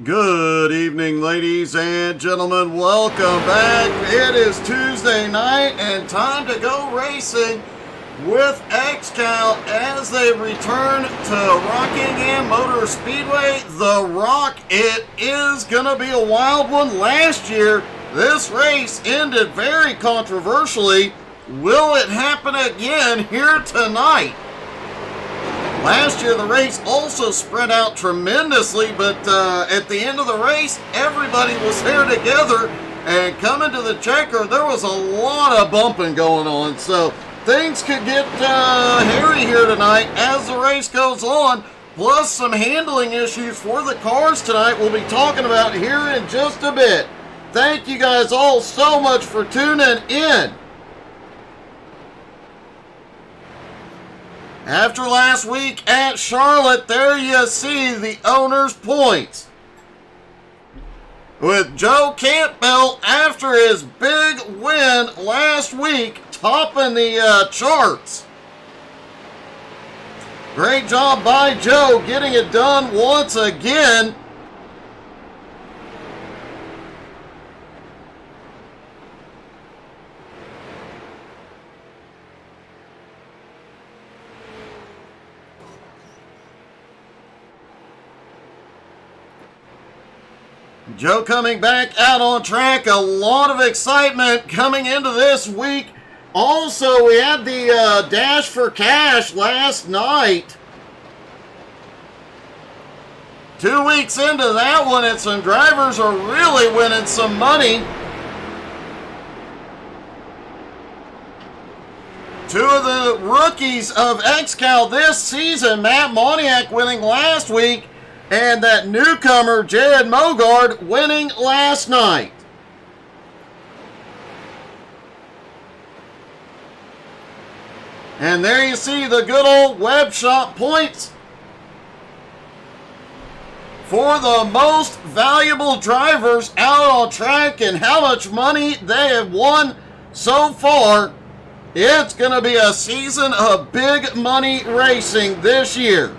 Good evening, ladies and gentlemen. Welcome back. It is Tuesday night and time to go racing with XCAL as they return to Rockingham Motor Speedway. The Rock, it is going to be a wild one. Last year, this race ended very controversially. Will it happen again here tonight? Last year, the race also spread out tremendously, but at the end of the race, everybody was there together, and coming to the checker, there was a lot of bumping going on, so things could get hairy here tonight as the race goes on, plus some handling issues for the cars tonight we'll be talking about here in just a bit. Thank you guys all so much for tuning in. After last week at Charlotte, there you see the owner's points. With Joe Campbell, after his big win last week, topping the charts. Great job by Joe getting it done once again. Joe coming back out on track. A lot of excitement coming into this week. Also, we had the Dash for Cash last night. 2 weeks into that one, and some drivers are really winning some money. Two of the rookies of XCAL this season, Matt Moniak winning last week, and that newcomer, Jared Mogard, winning last night. And there you see the good old web shop points for the most valuable drivers out on track and how much money they have won so far. It's going to be a season of big money racing this year.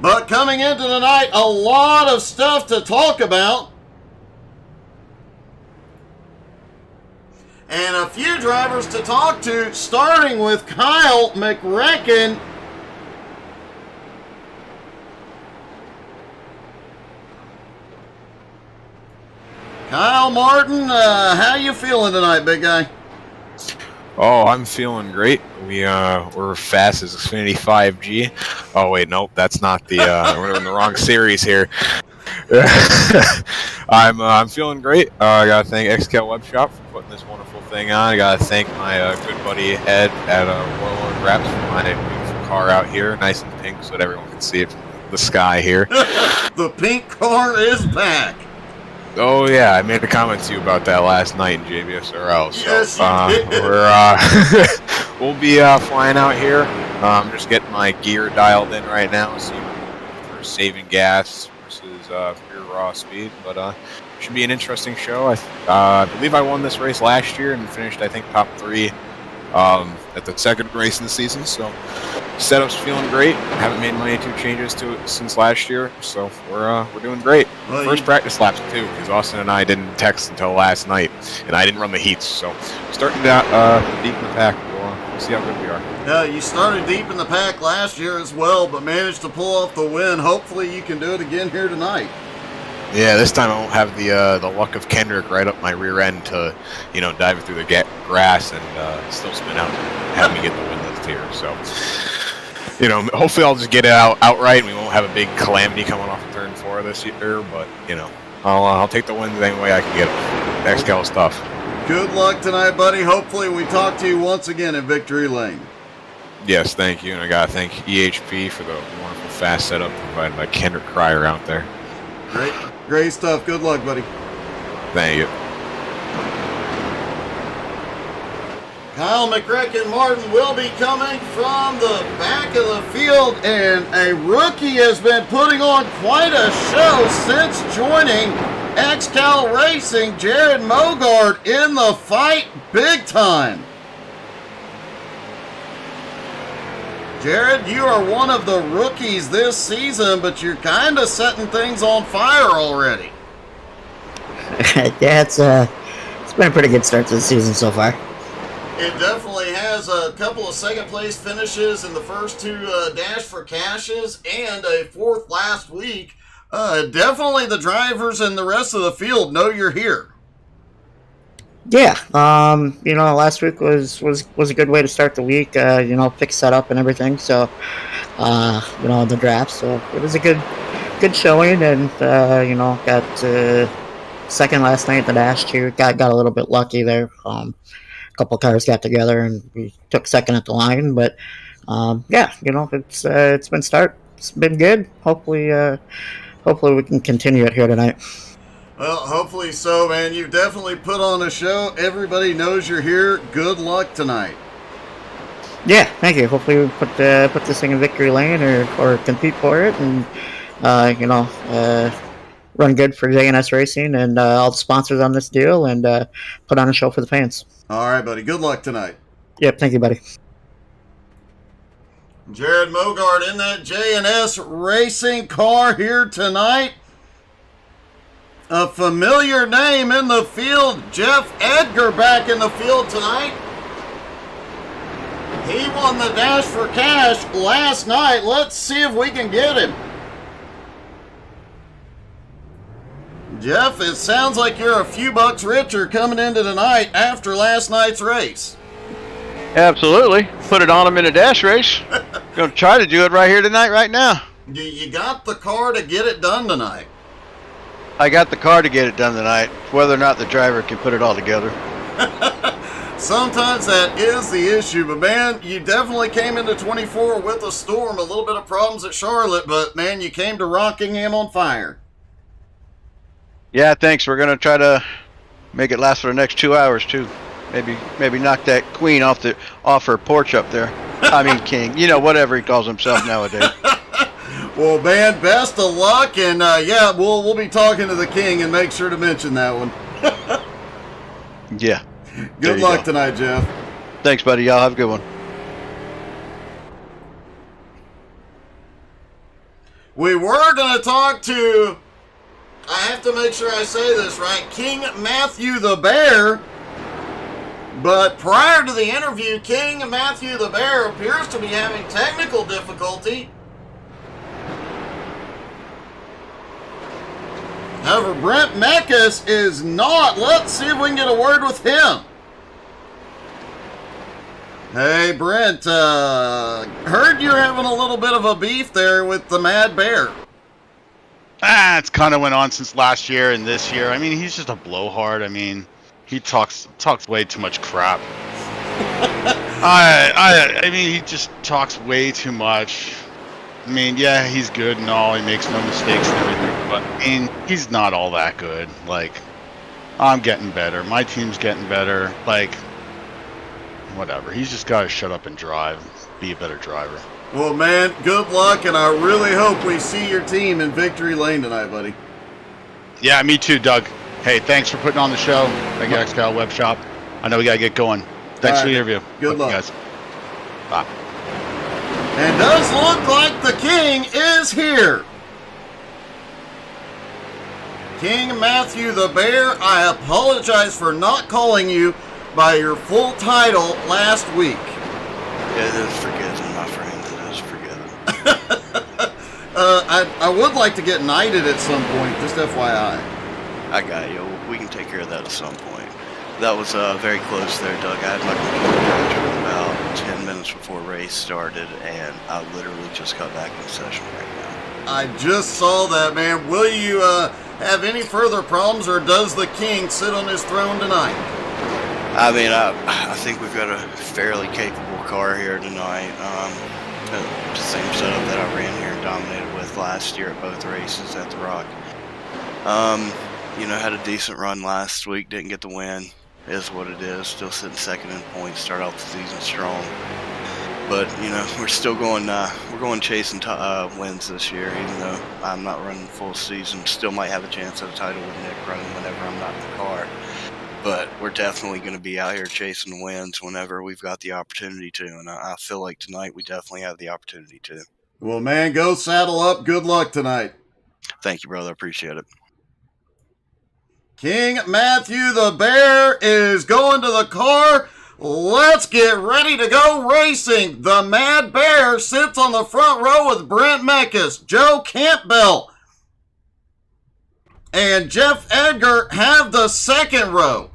But coming into tonight, a lot of stuff to talk about. And a few drivers to talk to, starting with Kyle McRecken. Kyle Martin, how you feeling tonight, big guy? Oh, I'm feeling great. We're fast as Xfinity 5G. Oh wait, nope, that's not the. We're in the wrong series here. I'm feeling great. I gotta thank XCAL Web Shop for putting this wonderful thing on. I gotta thank my good buddy Ed at Warlord Wraps for my beautiful car out here, nice and pink, so that everyone can see it from the sky here. The pink car is back. Oh yeah, I made a comment to you about that last night in JBSRL. So Yes, you did. we'll be flying out here. I'm just getting my gear dialed in right now, see for saving gas versus pure raw speed. But it should be an interesting show. I believe I won this race last year and finished, I think, top 3 at the second race in the season. So setup's feeling great. Haven't made my 2 changes to it since last year, so we're doing great. Well, First practice laps too, because Austin and I didn't text until last night, and I didn't run the heats, so starting out deep in the pack. We'll see how good we are. Yeah, you started deep in the pack last year as well, but managed to pull off the win. Hopefully you can do it again here tonight. Yeah, this time I won't have the luck of Kendrick right up my rear end to, dive through the grass and still spin out and have me get the win lift here. So, hopefully I'll just get it outright and we won't have a big calamity coming off of turn 4 this year. But, I'll take the wins any way I can get it. XCAL stuff. Good luck tonight, buddy. Hopefully we talk to you once again in Victory Lane. Yes, thank you. And I got to thank EHP for the wonderful fast setup provided by Kendrick Cryer out there. Great stuff. Good luck, buddy. Thank you. Kyle McRecken Martin will be coming from the back of the field, and a rookie has been putting on quite a show since joining XCAL Racing. Jared Mogard in the fight big time. Jared, you are one of the rookies this season, but you're kind of setting things on fire already. Yeah, it's been a pretty good start to the season so far. It definitely has a couple of second place finishes in the first two Dash for Cashes and a fourth last week. Definitely the drivers and the rest of the field know you're here. Yeah, last week was a good way to start the week. Pick setup and everything. So, the draft. So it was a good showing, and got second last night at the Dash too. Got a little bit lucky there. A couple cars got together and we took second at the line. But it's been good. Hopefully we can continue it here tonight. Well, hopefully so, man. You've definitely put on a show. Everybody knows you're here. Good luck tonight. Yeah, thank you. Hopefully we put this thing in victory lane or compete for it, and run good for JNS Racing and all the sponsors on this deal, and put on a show for the fans. All right, buddy. Good luck tonight. Yep, thank you, buddy. Jared Mogart in that JNS Racing car here tonight. A familiar name in the field, Jeff Edgar back in the field tonight. He won the Dash for Cash last night. Let's see if we can get him. Jeff, it sounds like you're a few bucks richer coming into tonight after last night's race. Absolutely. Put it on him in a dash race. Going to try to do it right here tonight, right now. You got the car to get it done tonight. I got the car to get it done tonight. Whether or not the driver can put it all together. Sometimes that is the issue, but man, you definitely came into 24 with a storm, a little bit of problems at Charlotte, but man, you came to Rockingham on fire. Yeah, thanks. We're going to try to make it last for the next 2 hours too. Maybe knock that queen off her porch up there. I mean king. Whatever he calls himself nowadays. Well, man, best of luck, and we'll be talking to the king and make sure to mention that one. Yeah. Good luck tonight, Jeff. Thanks, buddy. Y'all have a good one. We were going to talk to, I have to make sure I say this right, King Matthew the Bear. But prior to the interview, King Matthew the Bear appears to be having technical difficulty. However, Brent Mekas is not. Let's see if we can get a word with him. Hey, Brent, heard you're having a little bit of a beef there with the Mad Bear. It's kind of went on since last year and this year. I mean, he's just a blowhard. I mean, he talks way too much crap. I mean, he just talks way too much. I mean, yeah, he's good and all. He makes no mistakes and everything. But, I mean, he's not all that good. Like, I'm getting better. My team's getting better. Like, whatever. He's just got to shut up and drive. Be a better driver. Well, man, good luck, and I really hope we see your team in victory lane tonight, buddy. Yeah, me too, Doug. Hey, thanks for putting on the show. Thank you, XCAL Web Shop. I know we got to get going. Thanks for the interview. Good luck. Guys. Bye. And does look like the king is here. King Matthew the Bear, I apologize for not calling you by your full title last week. It is forgiven, my friend. It is forgiven. I would like to get knighted at some point, just FYI. I got you. We can take care of that at some point. That was very close there, Doug. I had my computer for about 10 minutes before race started, and I literally just got back in session right now. I just saw that, man. Will you have any further problems, or does the king sit on his throne tonight? I mean, I think we've got a fairly capable car here tonight. The same setup that I ran here and dominated with last year at both races at the Rock. Had a decent run last week, didn't get the win. Is what it is. Still sitting second in points, start off the season strong. But, we're still going, chasing wins this year, even though I'm not running full season. Still might have a chance at a title with Nick running whenever I'm not in the car. but we're definitely going to be out here chasing wins whenever we've got the opportunity to. And I feel like tonight we definitely have the opportunity to. Well, man, go saddle up. Good luck tonight. Thank you, brother. I appreciate it. King Matthew the Bear is going to the car. Let's get ready to go racing. The Mad Bear sits on the front row with Brent Meckes, Joe Campbell, and Jeff Edgar have the second row.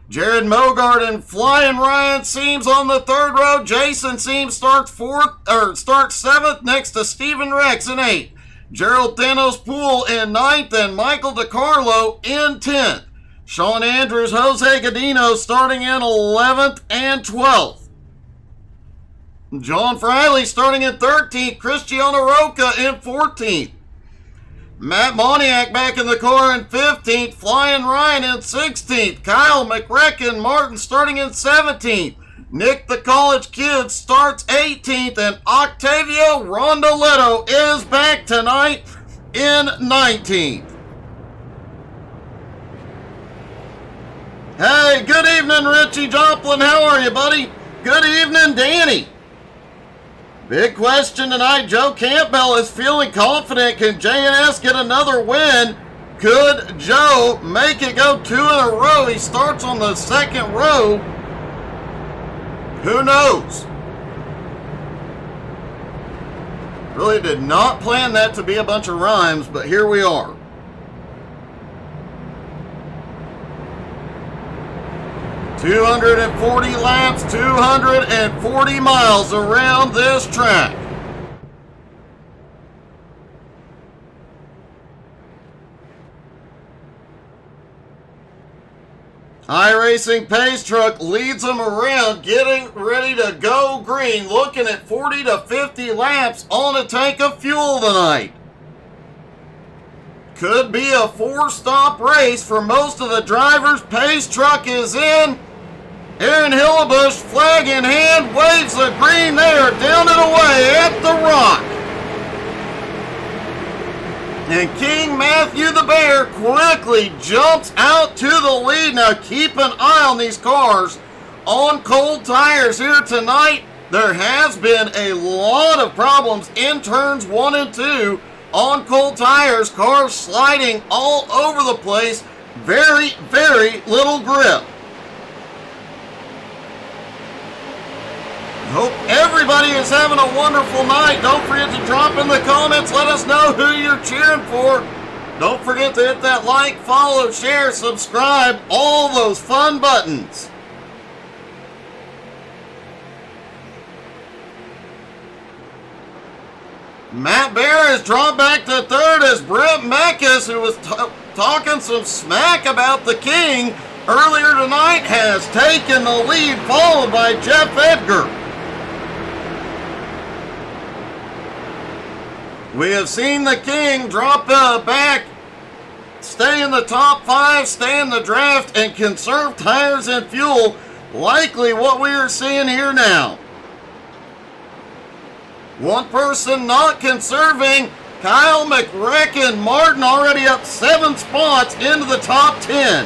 Jared Mogart and Flying Ryan Seams on the third row. Jason Seams starts seventh next to Stephen Rex in 8th. Gerald Thanos Poole in 9th and Michael DiCarlo in 10th. Sean Andrews, Jose Godino starting in 11th and 12th. John Friley starting in 13th. Cristiano Roca in 14th. Matt Moniak back in the car in 15th. Flying Ryan in 16th. Kyle McRecken Martin starting in 17th. Nick the College Kid starts 18th. And Octavio Rondoletto is back tonight in 19th. Hey, good evening, Richie Joplin. How are you, buddy? Good evening, Danny. Big question tonight. Joe Campbell is feeling confident. Can J&S get another win? Could Joe make it go 2 in a row? He starts on the second row. Who knows? Really did not plan that to be a bunch of rhymes, but here we are. "240 laps, 240 miles around this track." iRacing Pace Truck leads them around, getting ready to go green, looking at 40 to 50 laps on a tank of fuel tonight. Could be a 4-stop race for most of the drivers. Pace Truck is in. Aaron Hillebush, flag in hand, waves the green there, down and away at the Rock. And King Matthew the Bear quickly jumps out to the lead. Now keep an eye on these cars on cold tires here tonight. There has been a lot of problems in turns 1 and 2 on cold tires. Cars sliding all over the place. Very, very little grip. Hope everybody is having a wonderful night. Don't forget to drop in the comments. Let us know who you're cheering for. Don't forget to hit that like, follow, share, subscribe, all those fun buttons. Matt Bear has dropped back to third as Brent Meckes, who was talking some smack about the King earlier tonight, has taken the lead, followed by Jeff Edgar. We have seen the King drop back, stay in the top 5, stay in the draft, and conserve tires and fuel. Likely what we are seeing here now. One person not conserving, Kyle McRecken Martin, already up 7 spots into the top 10.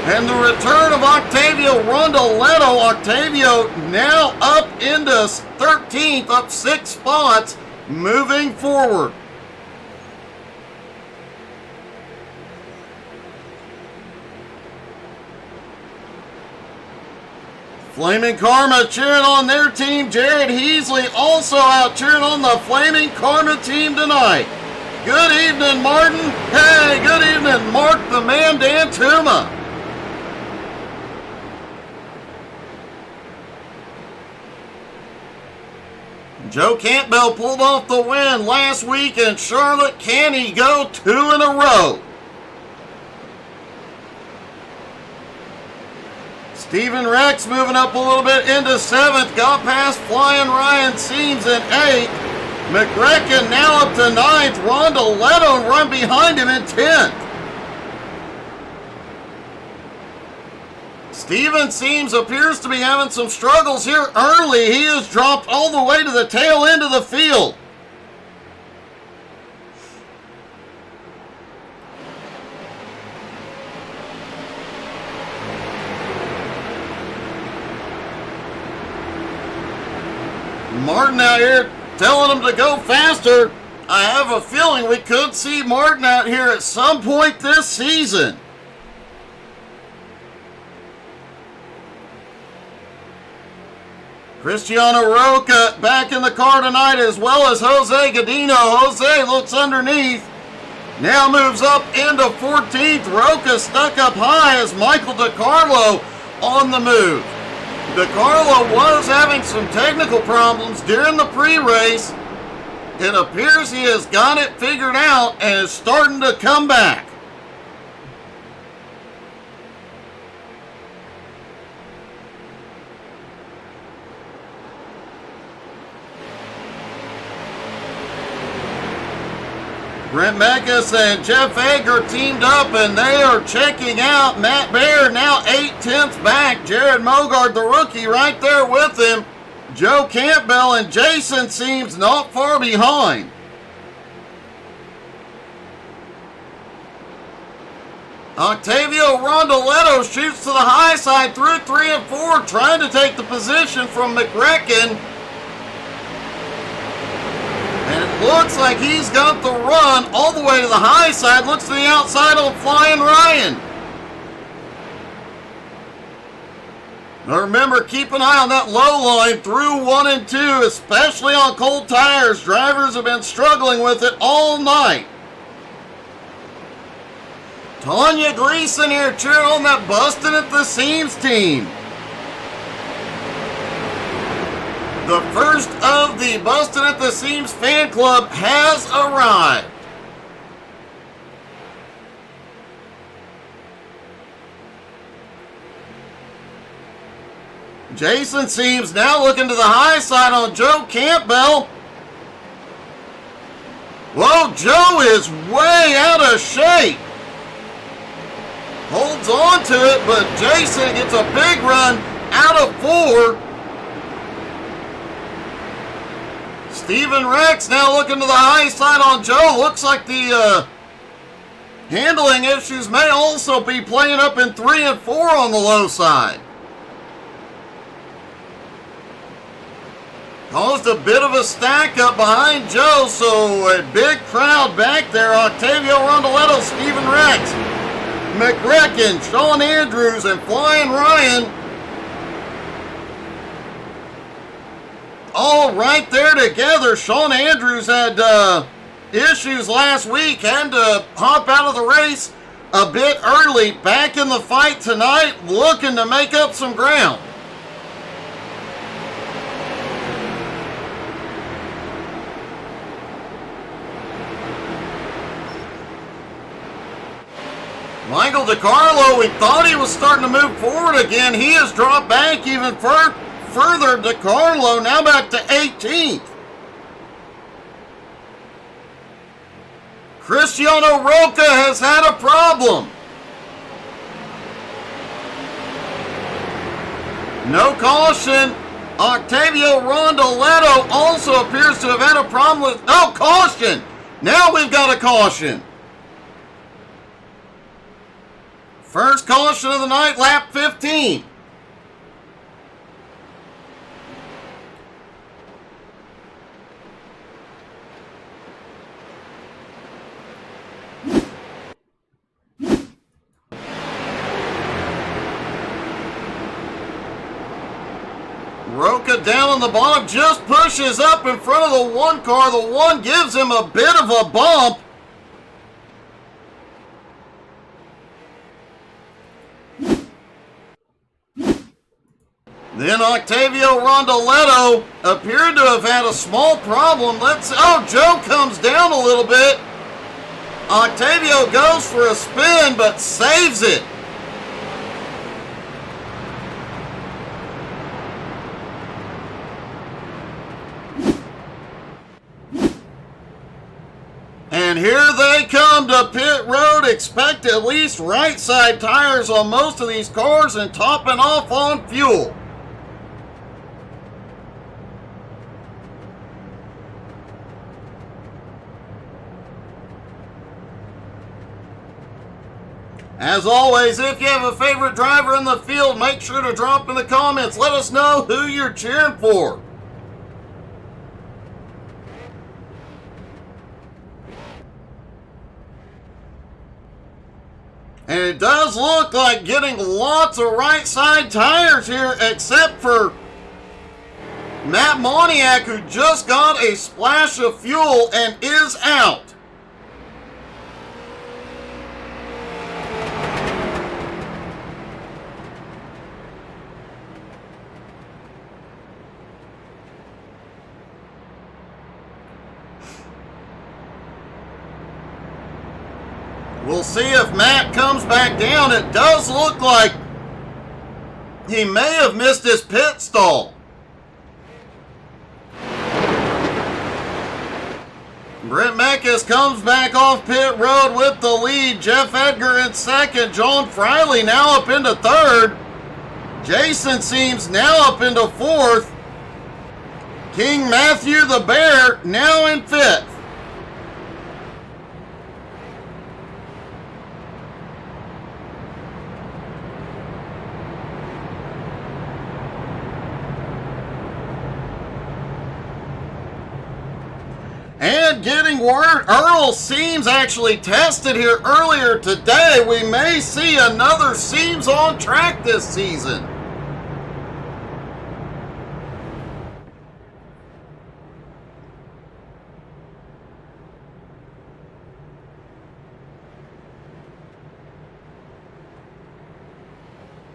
And the return of Octavio Rondoletto. Octavio now up into 13th, up 6 spots, moving forward. Flaming Karma cheering on their team. Jared Heasley also out cheering on the Flaming Karma team tonight. Good evening, Martin. Hey, good evening, Mark the Man Dantuma. Joe Campbell pulled off the win last week in Charlotte. Can he go 2 in a row? Stephen Rex moving up a little bit into 7th. Got past Flying Ryan Seams in 8th. McRecken now up to 9th. Rondoletto run behind him in 10th. Steven Seams appears to be having some struggles here early. He has dropped all the way to the tail end of the field. Martin out here telling him to go faster. I have a feeling we could see Martin out here at some point this season. Cristiano Roca back in the car tonight, as well as Jose Godino. Jose looks underneath. Now moves up into 14th. Roca stuck up high as Michael DiCarlo on the move. DiCarlo was having some technical problems during the pre-race. It appears he has got it figured out and is starting to come back. Brent Mekas and Jeff Egger teamed up, and they are checking out Matt Baer, now 8/10 back. Jared Mogard, the rookie, right there with him. Joe Campbell and Jason seems not far behind. Octavio Rondoletto shoots to the high side through 3 and 4, trying to take the position from McRecken. And it looks like he's got the run all the way to the high side. Looks to the outside on Flying Ryan. Now remember, keep an eye on that low line through 1 and 2, especially on cold tires. Drivers have been struggling with it all night. Tanya Gleason here cheering on that Bustin' at the Seams team. The first of the Bustin' at the Seams fan club has arrived. Jason Seams now looking to the high side on Joe Campbell. Whoa, Joe is way out of shape. Holds on to it, but Jason gets a big run out of 4. Steven Rex now looking to the high side on Joe. Looks like the handling issues may also be playing up in 3 and 4 on the low side. Caused a bit of a stack up behind Joe, so a big crowd back there. Octavio Rondoletto, Steven Rex, McRecken, Sean Andrews, and Flying Ryan. All right there together. Sean Andrews had issues last week, had to hop out of the race a bit early. Back in the fight tonight, looking to make up some ground. Michael DiCarlo, we thought he was starting to move forward again. He has dropped back even further. DiCarlo now back to 18th. Cristiano Roca has had a problem. No caution. Octavio Rondoletto also appears to have had a problem with... Oh, caution! Now we've got a caution. First caution of the night, lap 15. Roca down on the bottom, just pushes up in front of the one car. The one gives him a bit of a bump. Then Octavio Rondoletto appeared to have had a small problem. Oh, Joe comes down a little bit. Octavio goes for a spin, but saves it. And here they come to pit road. Expect at least right side tires on most of these cars and topping off on fuel. As always, if you have a favorite driver in the field, make sure to drop in the comments. Let us know who you're cheering for. And it does look like getting lots of right side tires here, except for Matt Moniak, who just got a splash of fuel and is out. We'll see if Matt comes back down. It does look like he may have missed his pit stall. Brent Meckes comes back off pit road with the lead. Jeff Edgar in second. John Friley now up into third. Jason Seams now up into fourth. King Matthew the Bear now in fifth. And getting word, Earl Seams actually tested here earlier today. We may see another Seams on track this season.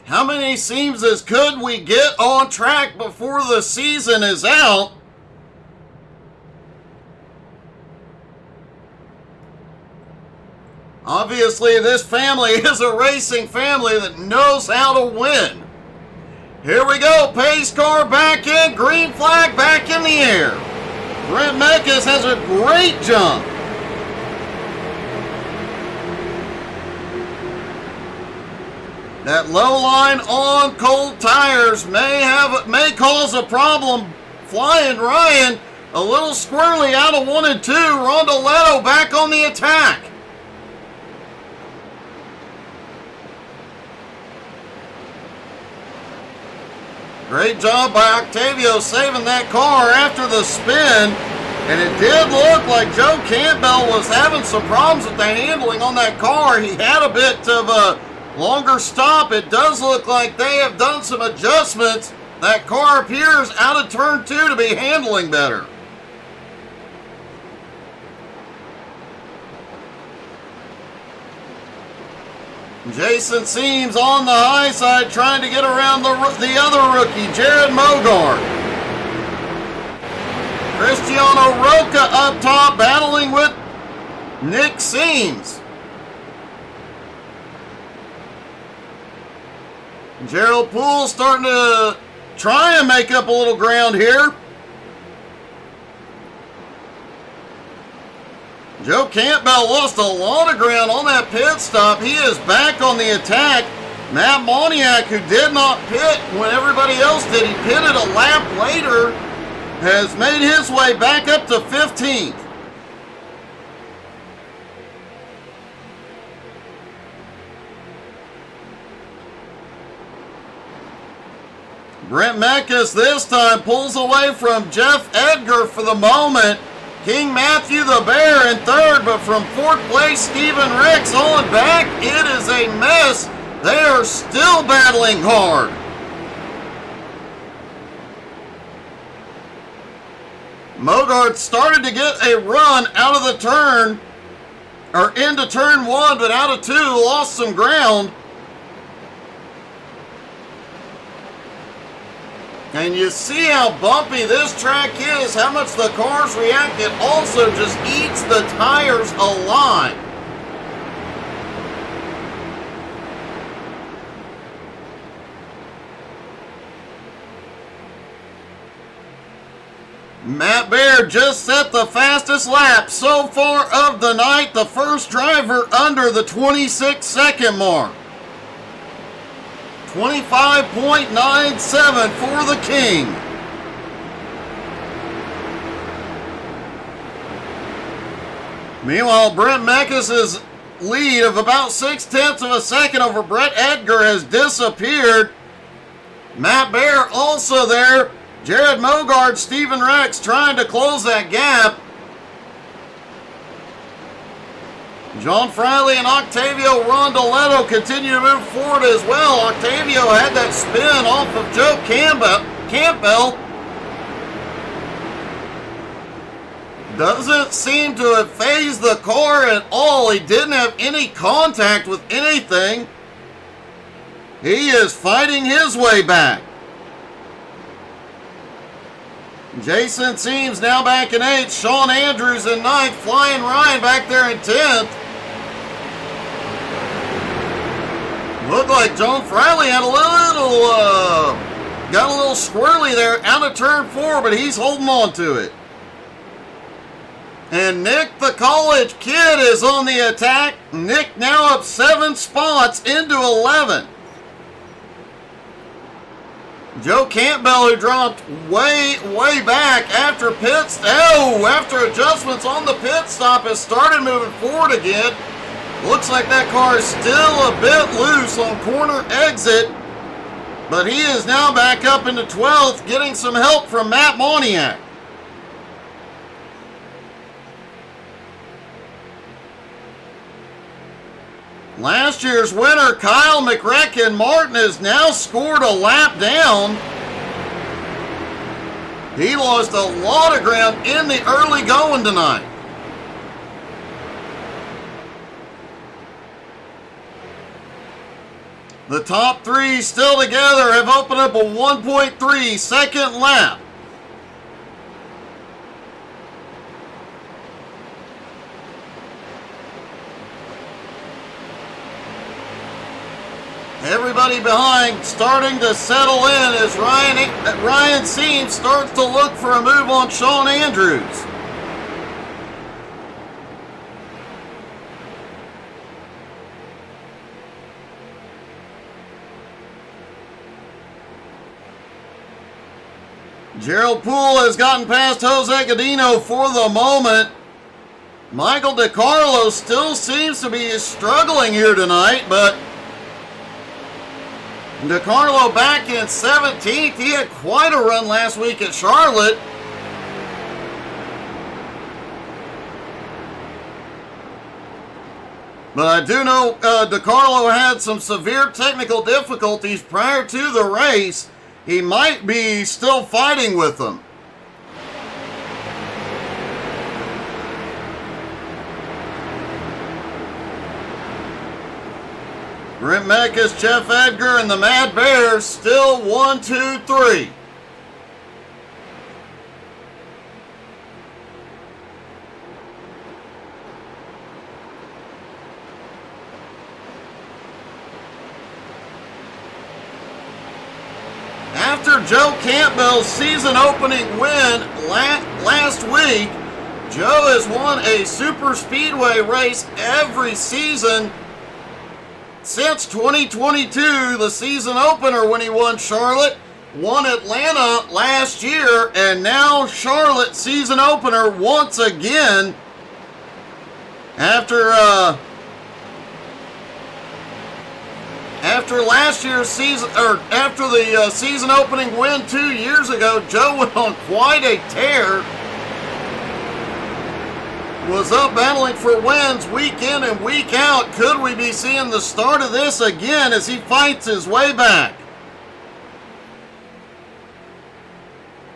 How many Seamses could we get on track before the season is out? Obviously, this family is a racing family that knows how to win. Here we go. Pace car back in. Green flag back in the air. Brent Meckes has a great jump. That low line on cold tires may cause a problem. Flying Ryan a little squirrely out of 1 and 2. Rondoletto back on the attack. Great job by Octavio saving that car after the spin. And it did look like Joe Campbell was having some problems with the handling on that car. He had a bit of a longer stop. It does look like they have done some adjustments. That car appears out of turn 2 to be handling better. Jason Seams on the high side trying to get around the other rookie, Jared Mogart. Cristiano Roca up top battling with Nick Seams. Gerald Poole starting to try and make up a little ground here. Joe Campbell lost a lot of ground on that pit stop. He is back on the attack. Matt Moniak, who did not pit when everybody else did, he pitted a lap later, has made his way back up to 15th. Brent Meckes this time pulls away from Jeff Edgar for the moment. King Matthew the Bear in third, but from fourth place, Stephen Rex on back. It is a mess. They are still battling hard. Mogart started to get a run out of the turn, or into turn 1, but out of 2, lost some ground. And you see how bumpy this track is, how much the cars react. It also just eats the tires alive. Matt Baird just set the fastest lap so far of the night. The first driver under the 26-second mark. 25.97 for the King. Meanwhile, Brent Meckes' lead of about 0.6 of a second over Brett Edgar has disappeared. Matt Baer also there. Jared Mogart, Stephen Rex trying to close that gap. John Friley and Octavio Rondoletto continue to move forward as well. Octavio had that spin off of Joe Campbell. Doesn't seem to have phased the car at all. He didn't have any contact with anything. He is fighting his way back. Jason Seams now back in 8th. Sean Andrews in 9th. Flying Ryan back there in 10th. Looked like John Friley had got a little squirrely there out of turn 4, but he's holding on to it. And Nick the college kid is on the attack. Nick now up 7 spots into 11. Joe Campbell, who dropped way back after after adjustments on the pit stop, has started moving forward again. Looks like that car is still a bit loose on corner exit, but he is now back up into 12th, getting some help from Matt Moniak. Last year's winner, Kyle McRecken Martin, has now scored a lap down. He lost a lot of ground in the early going tonight. The top 3 still together have opened up a 1.3 second lap. Everybody behind starting to settle in as Ryan Seams starts to look for a move on Sean Andrews. Gerald Poole has gotten past Jose Godino for the moment. Michael DiCarlo still seems to be struggling here tonight, but DiCarlo back in 17th. He had quite a run last week at Charlotte. But I do know DiCarlo had some severe technical difficulties prior to the race. He might be still fighting with them. Brent Mekas, Jeff Edgar, and the Mad Bears still 1, 2, 3. After Joe Campbell's season opening win last week, Joe has won a super speedway race every season since 2022, the season opener when he won Charlotte, won Atlanta last year, and now Charlotte season opener once again after last year's season, or after the season opening win 2 years ago. Joe went on quite a tear. Was up battling for wins week in and week out. Could we be seeing the start of this again as he fights his way back?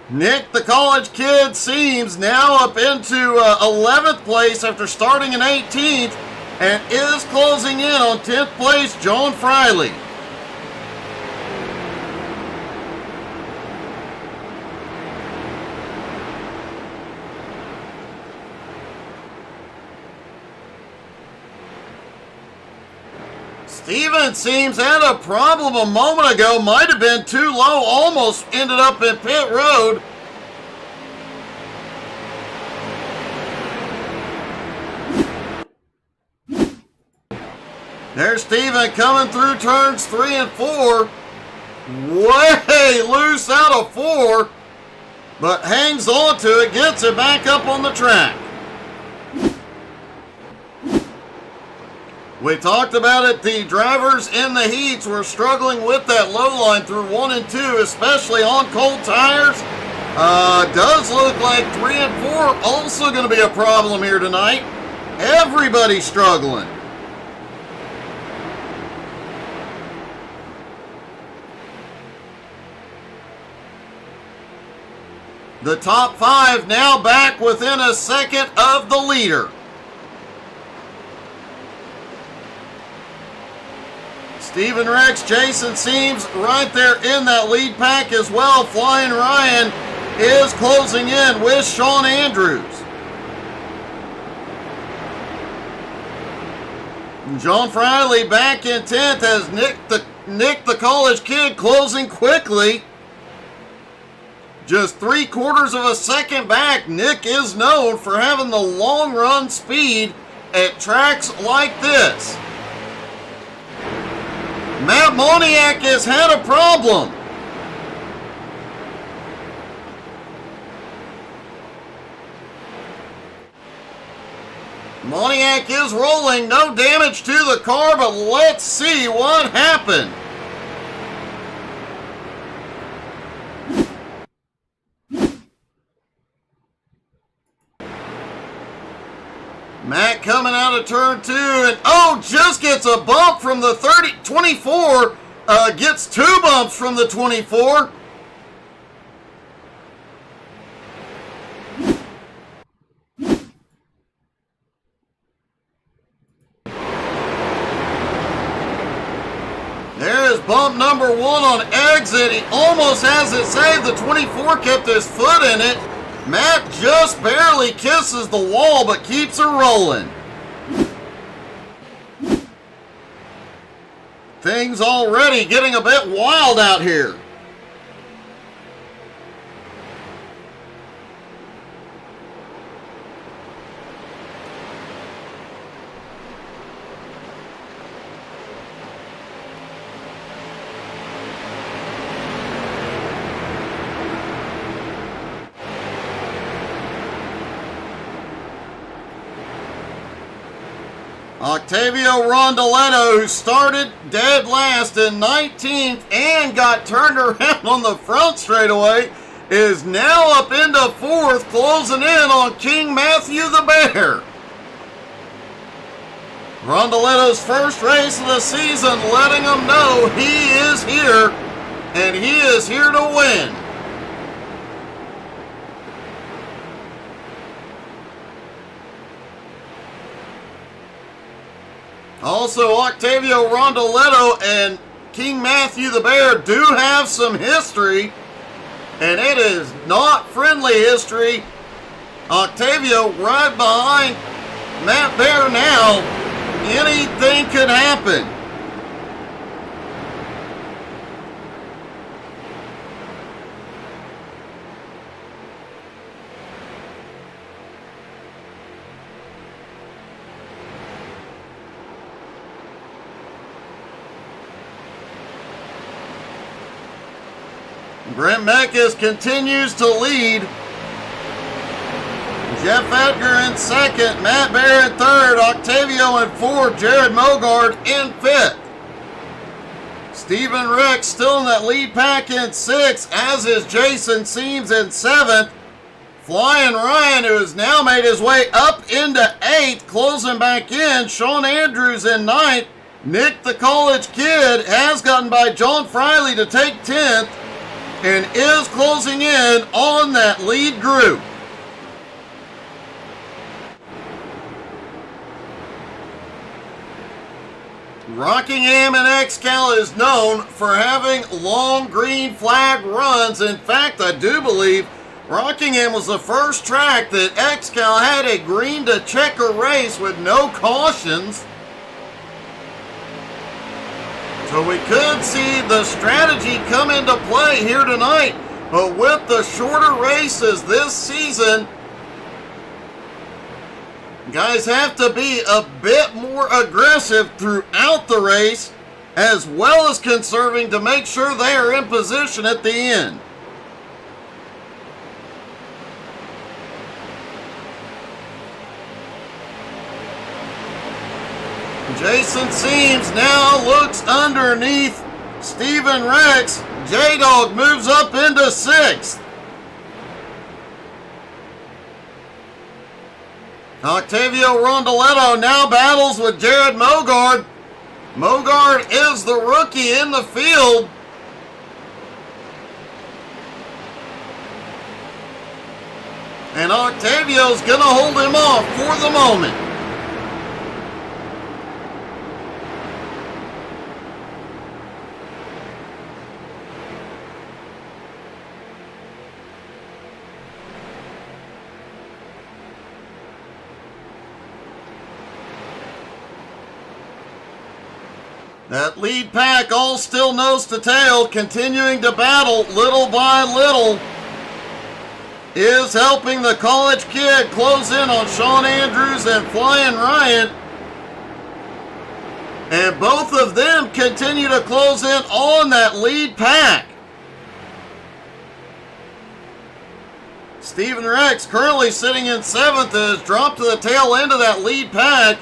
Nick, the college kid, seems now up into 11th place after starting in 18th and is closing in on 10th place, John Friley. Steven Seams had a problem a moment ago. Might have been too low. Almost ended up in pit road. There's Steven coming through turns 3 and 4. Way loose out of 4. But hangs on to it. Gets it back up on the track. We talked about it. The drivers in the heats were struggling with that low line through 1 and 2, especially on cold tires. Does look like 3 and 4 also going to be a problem here tonight. Everybody's struggling. The top 5 now back within a second of the leader. Stephen Rex, Jason Seams right there in that lead pack as well. Flying Ryan is closing in with Sean Andrews. John Friley back in 10th as Nick the college kid closing quickly. Just 3/4 of a second back. Nick is known for having the long run speed at tracks like this. Matt Moniak has had a problem. Moniak is rolling. No damage to the car, but let's see what happened. Matt coming out of turn 2 and just gets a bump from the 24. Gets 2 bumps from the 24. There is bump number 1 on exit. He almost has it saved. The 24 kept his foot in it. Matt just barely kisses the wall, but keeps her rolling. Things already getting a bit wild out here. Octavio Rondoletto, who started dead last in 19th and got turned around on the front straightaway, is now up into 4th, closing in on King Matthew the Bear. Rondoletto's first race of the season, letting him know he is here, and he is here to win. Also, Octavio Rondoletto and King Matthew the Bear do have some history, and it is not friendly history. Octavio right behind Matt Bear now. Anything could happen. Brent Meckes continues to lead. Jeff Edgar in 2nd, Matt Bear in 3rd, Octavio in 4th, Jared Mogard in 5th. Stephen Rick still in that lead pack in 6th, as is Jason Seams in 7th. Flying Ryan, who has now made his way up into 8th, closing back in. Sean Andrews in 9th. Nick the college kid has gotten by John Friley to take 10th. And is closing in on that lead group. Rockingham and XCAL is known for having long green flag runs. In fact, I do believe Rockingham was the first track that XCAL had a green to checker race with no cautions. So we could see the strategy come into play here tonight. But with the shorter races this season, guys have to be a bit more aggressive throughout the race, as well as conserving to make sure they are in position at the end. Jason Seams now looks underneath Stephen Rex. J-Dog moves up into 6th. Octavio Rondoletto now battles with Jared Mogard. Mogard is the rookie in the field. And Octavio's going to hold him off for the moment. That lead pack all still nose to tail, continuing to battle little by little. Is helping the college kid close in on Sean Andrews and Flying Ryan. And both of them continue to close in on that lead pack. Steven Rex, currently sitting in 7th, has dropped to the tail end of that lead pack.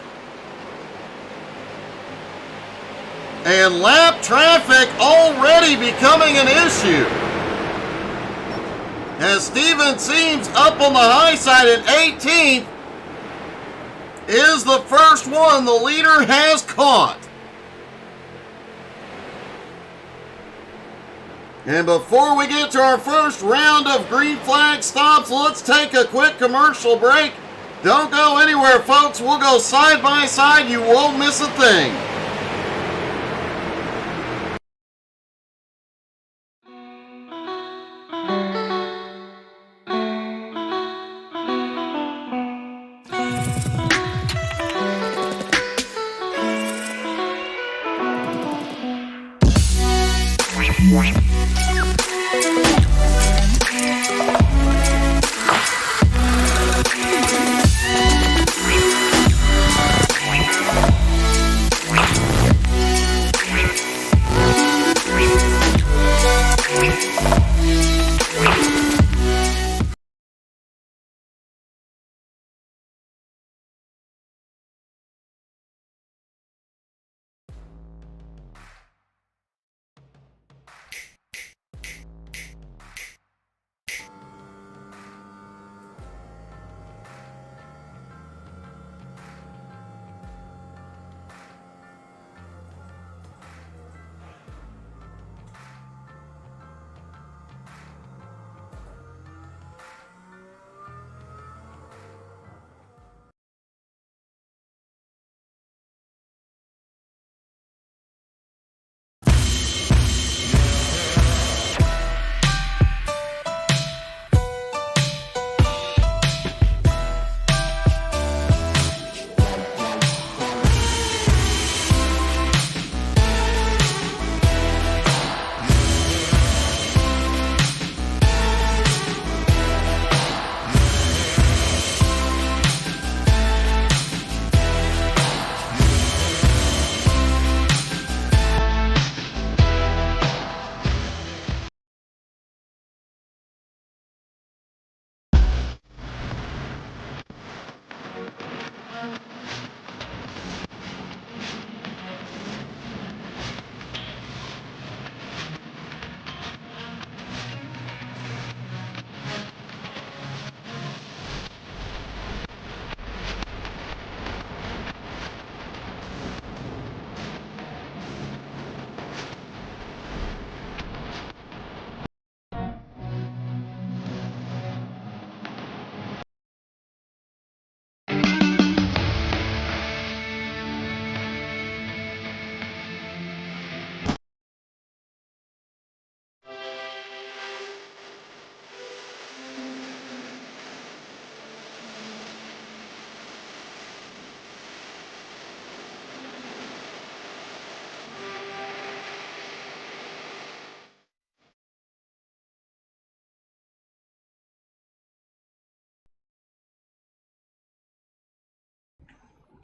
And lap traffic already becoming an issue. As Steven seems up on the high side at 18th, is the first one the leader has caught. And before we get to our first round of green flag stops, let's take a quick commercial break. Don't go anywhere, folks. We'll go side by side. You won't miss a thing.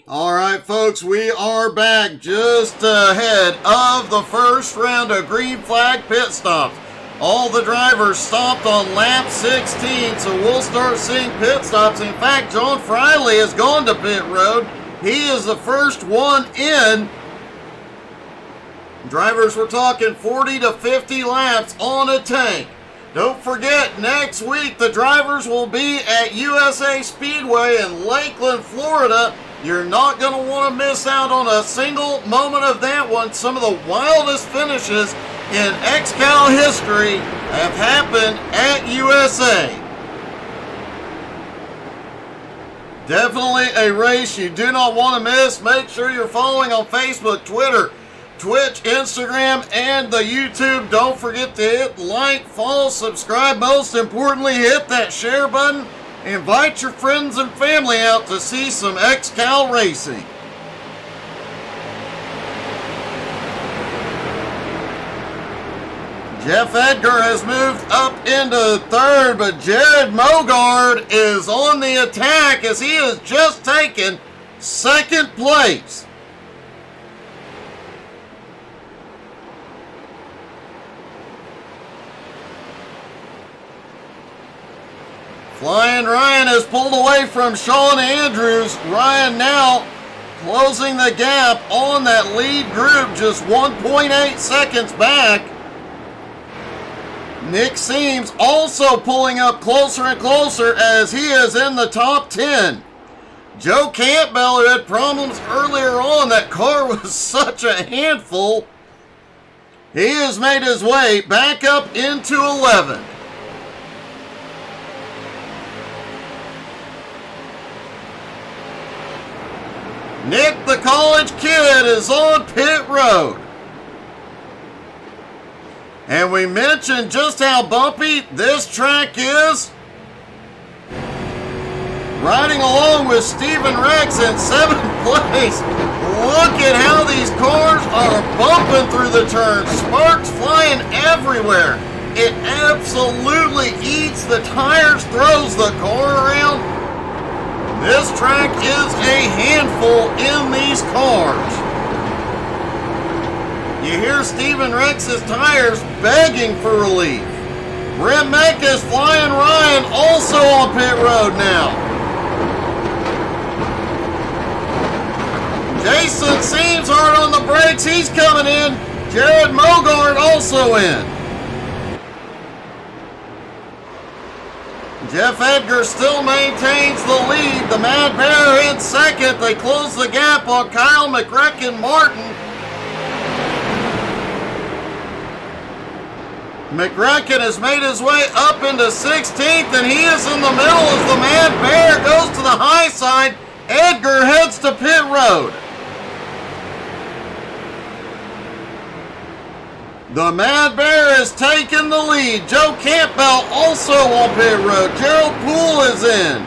All right, folks, we are back just ahead of the first round of green flag pit stops. All the drivers stopped on lap 16, so we'll start seeing pit stops. In fact, John Friley has gone to pit road. He is the first one in. Drivers were talking 40 to 50 laps on a tank. Don't forget, next week the drivers will be at USA Speedway in Lakeland, Florida. You're not going to want to miss out on a single moment of that one. Some of the wildest finishes in XCAL history have happened at USA. Definitely a race you do not want to miss. Make sure you're following on Facebook, Twitter, Twitch, Instagram, and the YouTube. Don't forget to hit like, follow, subscribe. Most importantly, hit that share button. Invite your friends and family out to see some XCAL racing. Jeff Edgar has moved up into third, but Jared Mogard is on the attack as he has just taken second place. Flying Ryan has pulled away from Sean Andrews. Ryan now closing the gap on that lead group, just 1.8 seconds back. Nick Seams also pulling up closer and closer as he is in the top 10. Joe Campbell, who had problems earlier on, that car was such a handful. He has made his way back up into 11. Nick, the college kid, is on pit road. And we mentioned just how bumpy this track is. Riding along with Stephen Rex in 7th place. Look at how these cars are bumping through the turns. Sparks flying everywhere. It absolutely eats the tires, throws the car around. This track is a handful in these cars. You hear Stephen Rex's tires begging for relief. Brent Mekas, Flying Ryan, also on pit road now. Jason Seams hard on the brakes. He's coming in. Jared Mogard also in. Jeff Edgar still maintains the lead. The Mad Bear in second. They close the gap on Kyle McRecken Martin. McRecken has made his way up into 16th, and he is in the middle as the Mad Bear goes to the high side. Edgar heads to pit road. The Mad Bear has taken the lead. Joe Campbell also on pit road. Gerald Poole is in.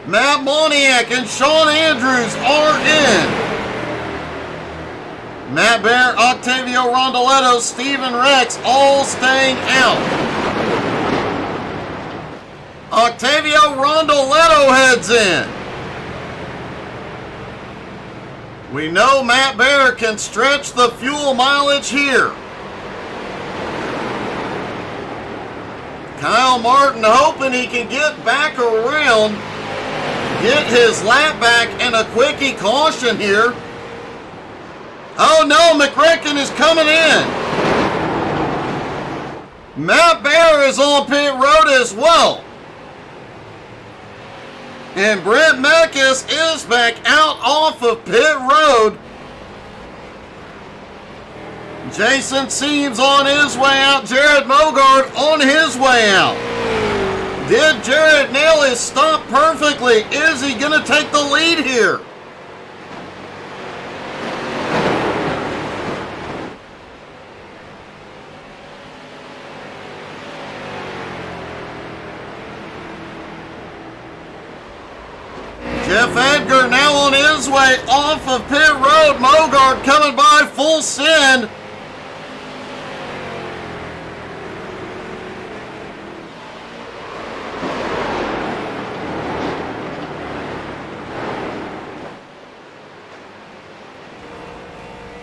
Matt Moniak and Sean Andrews are in. Matt Bear, Octavio Rondoletto, Stephen Rex all staying out. Octavio Rondoletto heads in. We know Matt Bear can stretch the fuel mileage here. Kyle Martin hoping he can get back around, get his lap back, and a quickie caution here. Oh no, McRecken is coming in. Matt Bear is on pit road as well. And Brent Mekas is back out off of pit road. Jason Seams on his way out. Jared Mogard on his way out. Did Jared nail his stop perfectly? Is he going to take the lead here? Jeff Edgar now on his way off of pit road. Mogard coming by full send.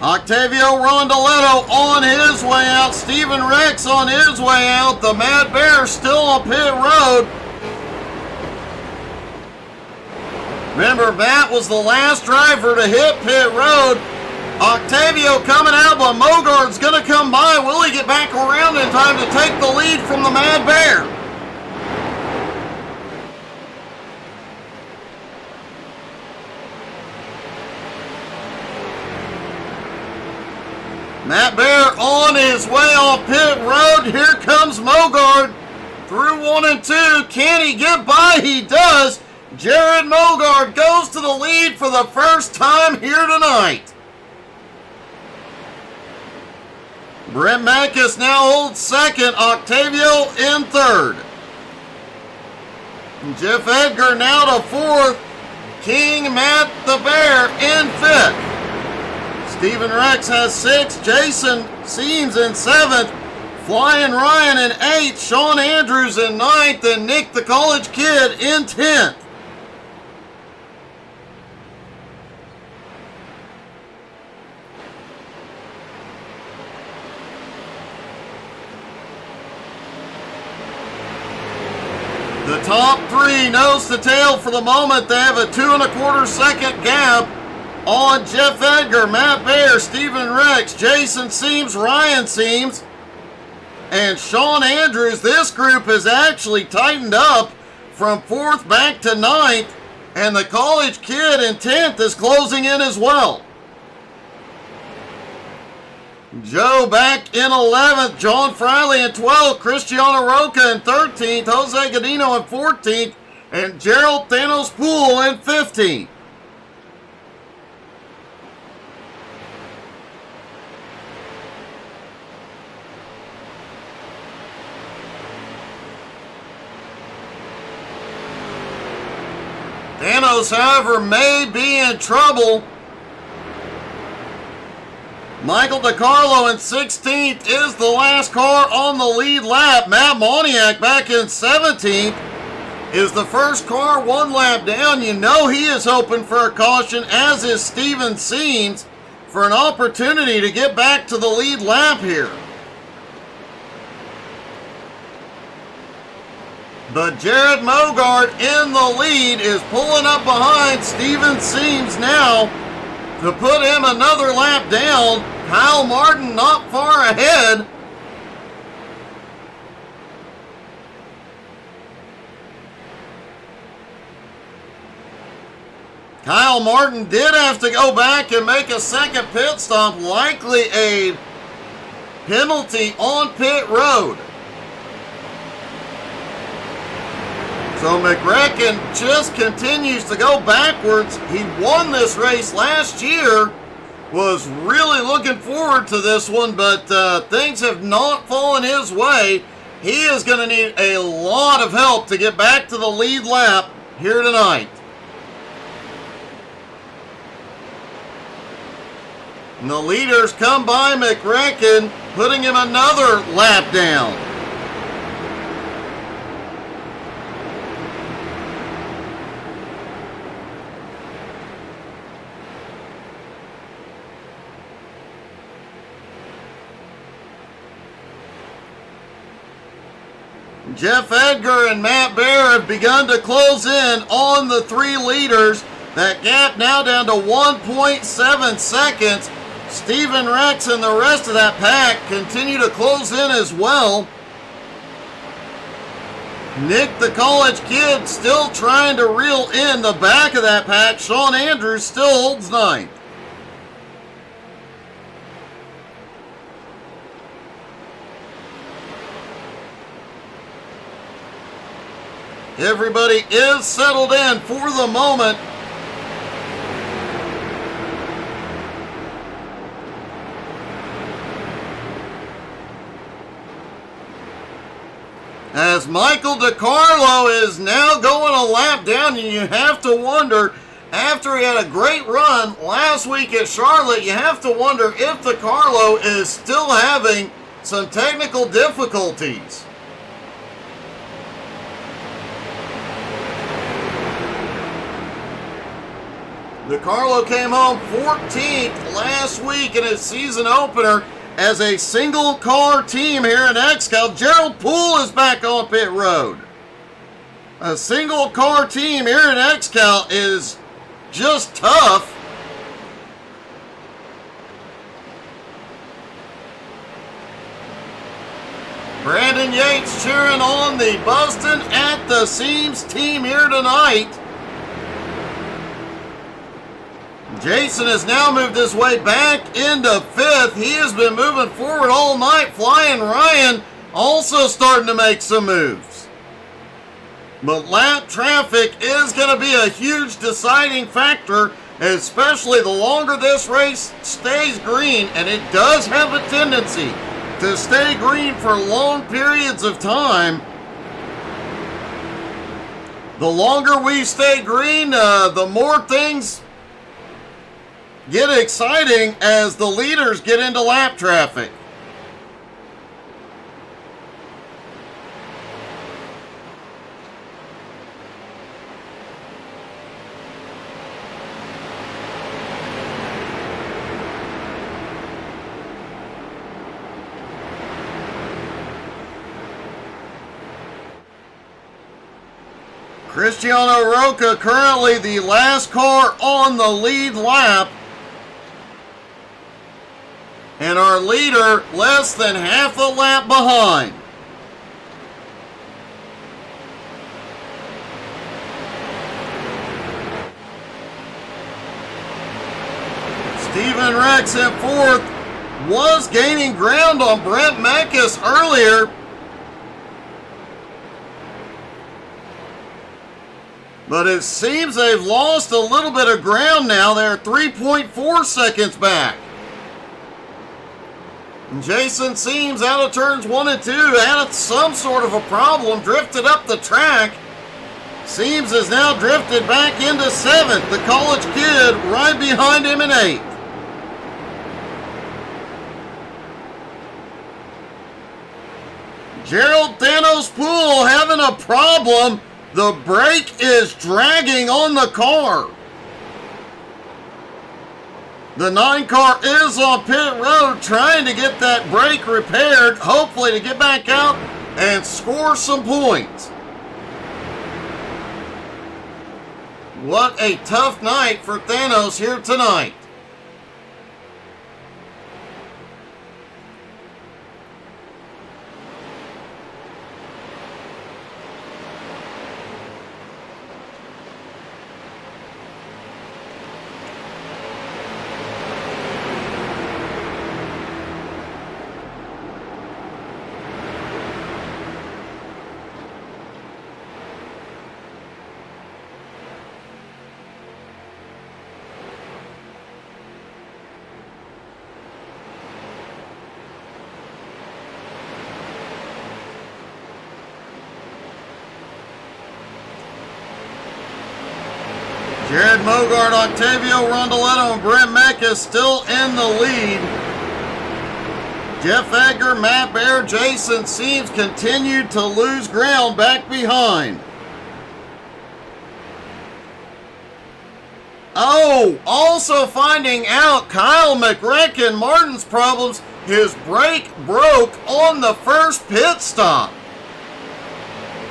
Octavio Rondoletto on his way out. Stephen Rex on his way out. The Mad Bear still on pit road. Remember, Matt was the last driver to hit pit road. Octavio coming out, but Mogard's going to come by. Will he get back around in time to take the lead from the Mad Bear? Matt Bear on his way off pit road. Here comes Mogard through 1 and 2. Can he get by? He does. Jared Mogard goes to the lead for the first time here tonight. Brent Mackes now holds second. Octavio in third. Jeff Edgar now to fourth. King Matt the Bear in fifth. Stephen Rex has 6. Jason Seams in 7th. Flying Ryan in 8th. Sean Andrews in 9th. And Nick the College Kid in 10th. The top 3 nose to tail for the moment. They have a 2 1/4 second gap on Jeff Edgar, Matt Bear, Stephen Rex, Jason Seams, Ryan Seams, and Sean Andrews. This group has actually tightened up from 4th back to 9th, and the College Kid in 10th is closing in as well. Joe back in 11th, John Friley in 12th, Cristiano Roca in 13th, Jose Godino in 14th, and Gerald Thanos Poole in 15th. Thanos, however, may be in trouble. Michael DiCarlo in 16th is the last car on the lead lap. Matt Moniak back in 17th is the first car 1 lap down. You know he is hoping for a caution, as is Steven Seams, for an opportunity to get back to the lead lap here. But Jared Mogard in the lead is pulling up behind Steven Seams now to put him another lap down. Kyle Martin not far ahead. Kyle Martin did have to go back and make a second pit stop, likely a penalty on pit road. So McRacken just continues to go backwards. He won this race last year. Was really looking forward to this one, but things have not fallen his way. He is going to need a lot of help to get back to the lead lap here tonight. And the leaders come by McRacken, putting him another lap down. Jeff Edgar and Matt Bear have begun to close in on the 3 leaders. That gap now down to 1.7 seconds. Stephen Rex and the rest of that pack continue to close in as well. Nick the College Kid still trying to reel in the back of that pack. Sean Andrews still holds 9th. Everybody is settled in for the moment. As Michael DiCarlo is now going a lap down, and you have to wonder, after he had a great run last week at Charlotte, you have to wonder if DiCarlo is still having some technical difficulties. DiCarlo came home 14th last week in his season opener as a single car team here in XCAL. Gerald Poole is back on pit road. A single car team here in XCAL is just tough. Fans cheering on the Bustin' at the Seams team here tonight. Jason has now moved his way back into 5th. He has been moving forward all night. Flying Ryan also starting to make some moves. But lap traffic is going to be a huge deciding factor, especially the longer this race stays green, and it does have a tendency to stay green for long periods of time. The longer we stay green, the more things get exciting as the leaders get into lap traffic. Cristiano Roca currently the last car on the lead lap. And our leader less than half a lap behind. Steven Rex in 4th was gaining ground on Brent Mekas earlier. But it seems they've lost a little bit of ground now. They're 3.4 seconds back. And Jason Seams out of turns 1 and 2 had some sort of a problem, drifted up the track. Seams has now drifted back into 7th. The college kid right behind him in 8th. Gerald Thanos Poole having a problem. The brake is dragging on the car. The 9 car is on pit road trying to get that brake repaired, hopefully to get back out and score some points. What a tough night for Thanos here tonight. Jared Mogart, Octavio Rondoletto, and Brent Mekas still in the lead. Jeff Edgar, Matt Baer, Jason Seams continued to lose ground back behind. Oh, also finding out Kyle McRecken, Martin's problems, his brake broke on the first pit stop.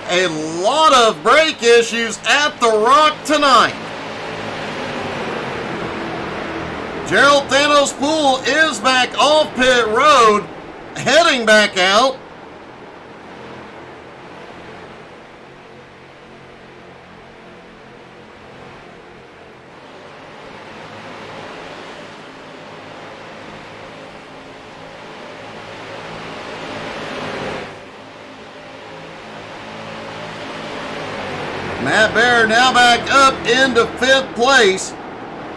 A lot of brake issues at the Rock tonight. Gerald Thanos Poole is back off pit road, heading back out. Matt Baer now back up into 5th place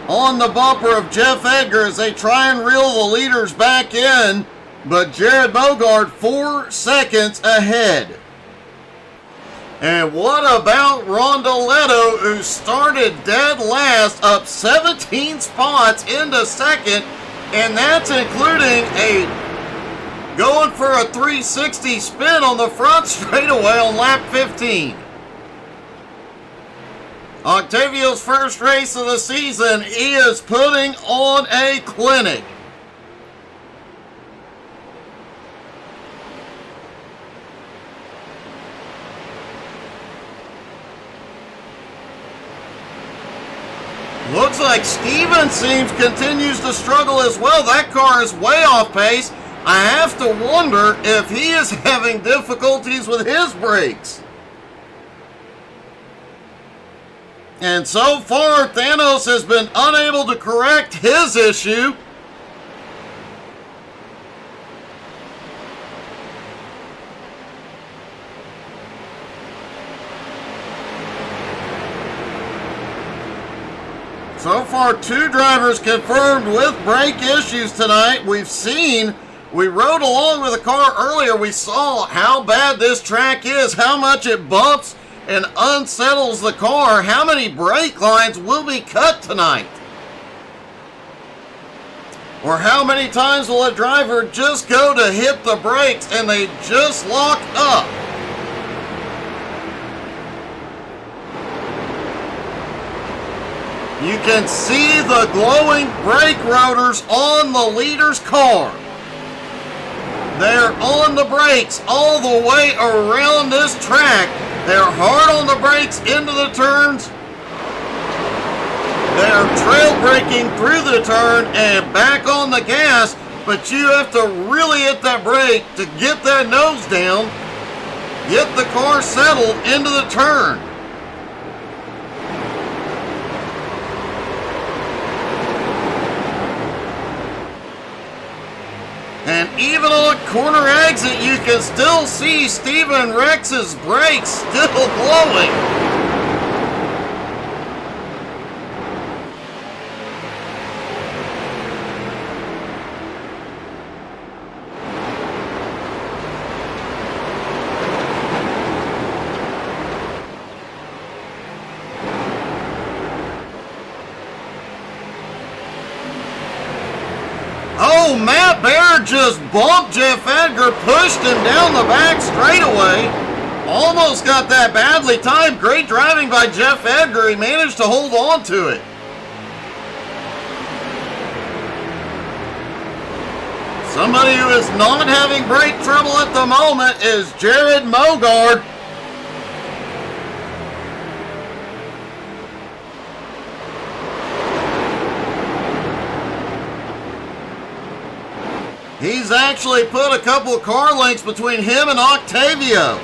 on the bumper of Jeff Edgar as they try and reel the leaders back in, but Jared Bogart 4 seconds ahead. And what about Rondoletto, who started dead last, up 17 spots into 2nd, and that's including going for a 360 spin on the front straightaway on lap 15. Octavio's first race of the season, he is putting on a clinic. Looks like Steven Seams continues to struggle as well. That car is way off pace. I have to wonder if he is having difficulties with his brakes. And so far, Thanos has been unable to correct his issue. So far, 2 drivers confirmed with brake issues tonight. We rode along with the car earlier. We saw how bad this track is, how much it bumps and unsettles the car. How many brake lines will be cut tonight? Or how many times will a driver just go to hit the brakes and they just lock up? You can see the glowing brake rotors on the leader's car. They're on the brakes all the way around this track. They're hard on the brakes into the turns. They're trail braking through the turn and back on the gas, but you have to really hit that brake to get that nose down, get the car settled into the turn. And even on corner exit, you can still see Steven Rex's brakes still glowing. Oh, Matt Baird just bumped Jeff Edgar, pushed him down the back straightaway. Almost got that badly timed. Great driving by Jeff Edgar. He managed to hold on to it. Somebody who is not having brake trouble at the moment is Jared Mogard. He's actually put a couple of car links between him and Octavio.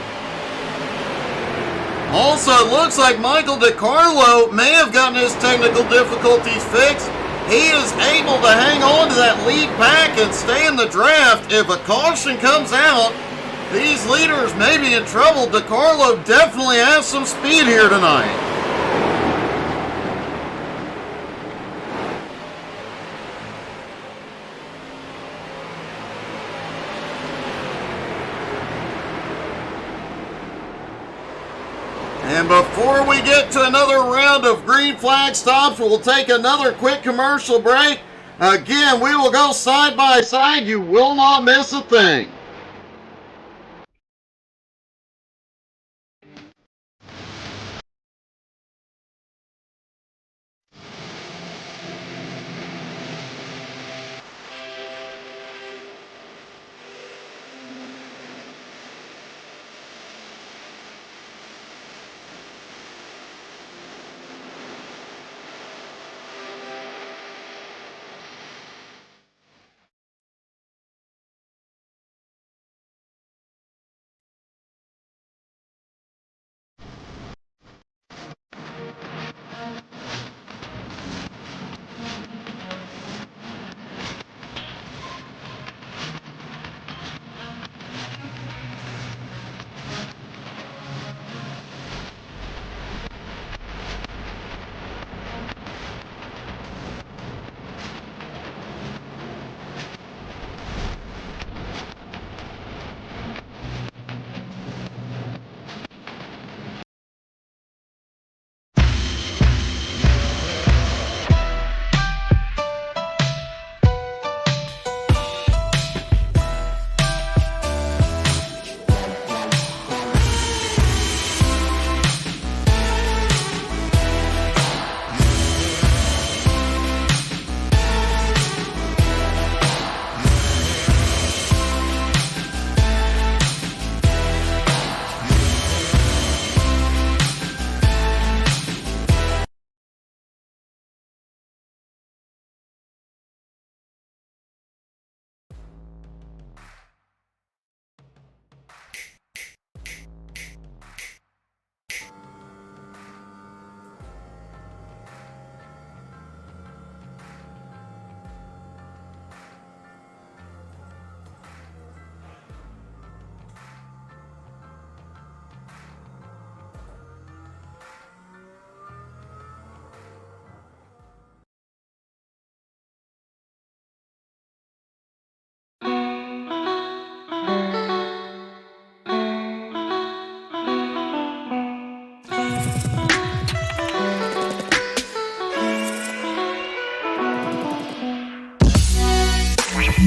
Also, it looks like Michael DiCarlo may have gotten his technical difficulties fixed. He is able to hang on to that lead pack and stay in the draft. If a caution comes out, these leaders may be in trouble. DiCarlo definitely has some speed here tonight. And before we get to another round of green flag stops, we'll take another quick commercial break. Again, we will go side by side. You will not miss a thing.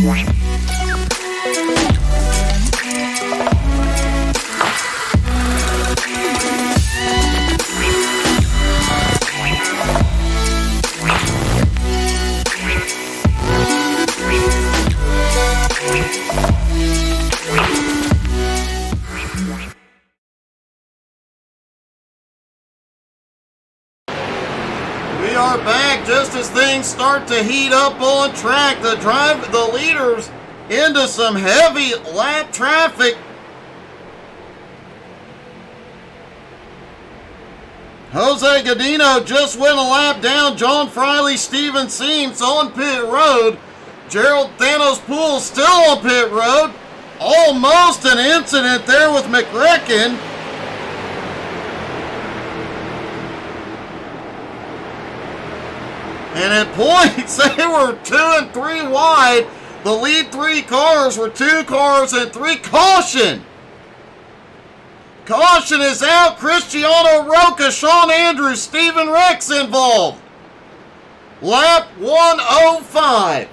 We are back just as things start to heat up on track. The leaders into some heavy lap traffic. Jose Godino just went a lap down. John Friley, Steven Seams on pit road. Gerald Thanos Poole still on pit road. Almost an incident there with McRicken. And at points, they were 2 and 3 wide. The lead 3 cars were 2 cars and 3. Caution! Caution is out. Cristiano Roca, Sean Andrews, Stephen Rex involved. Lap 105.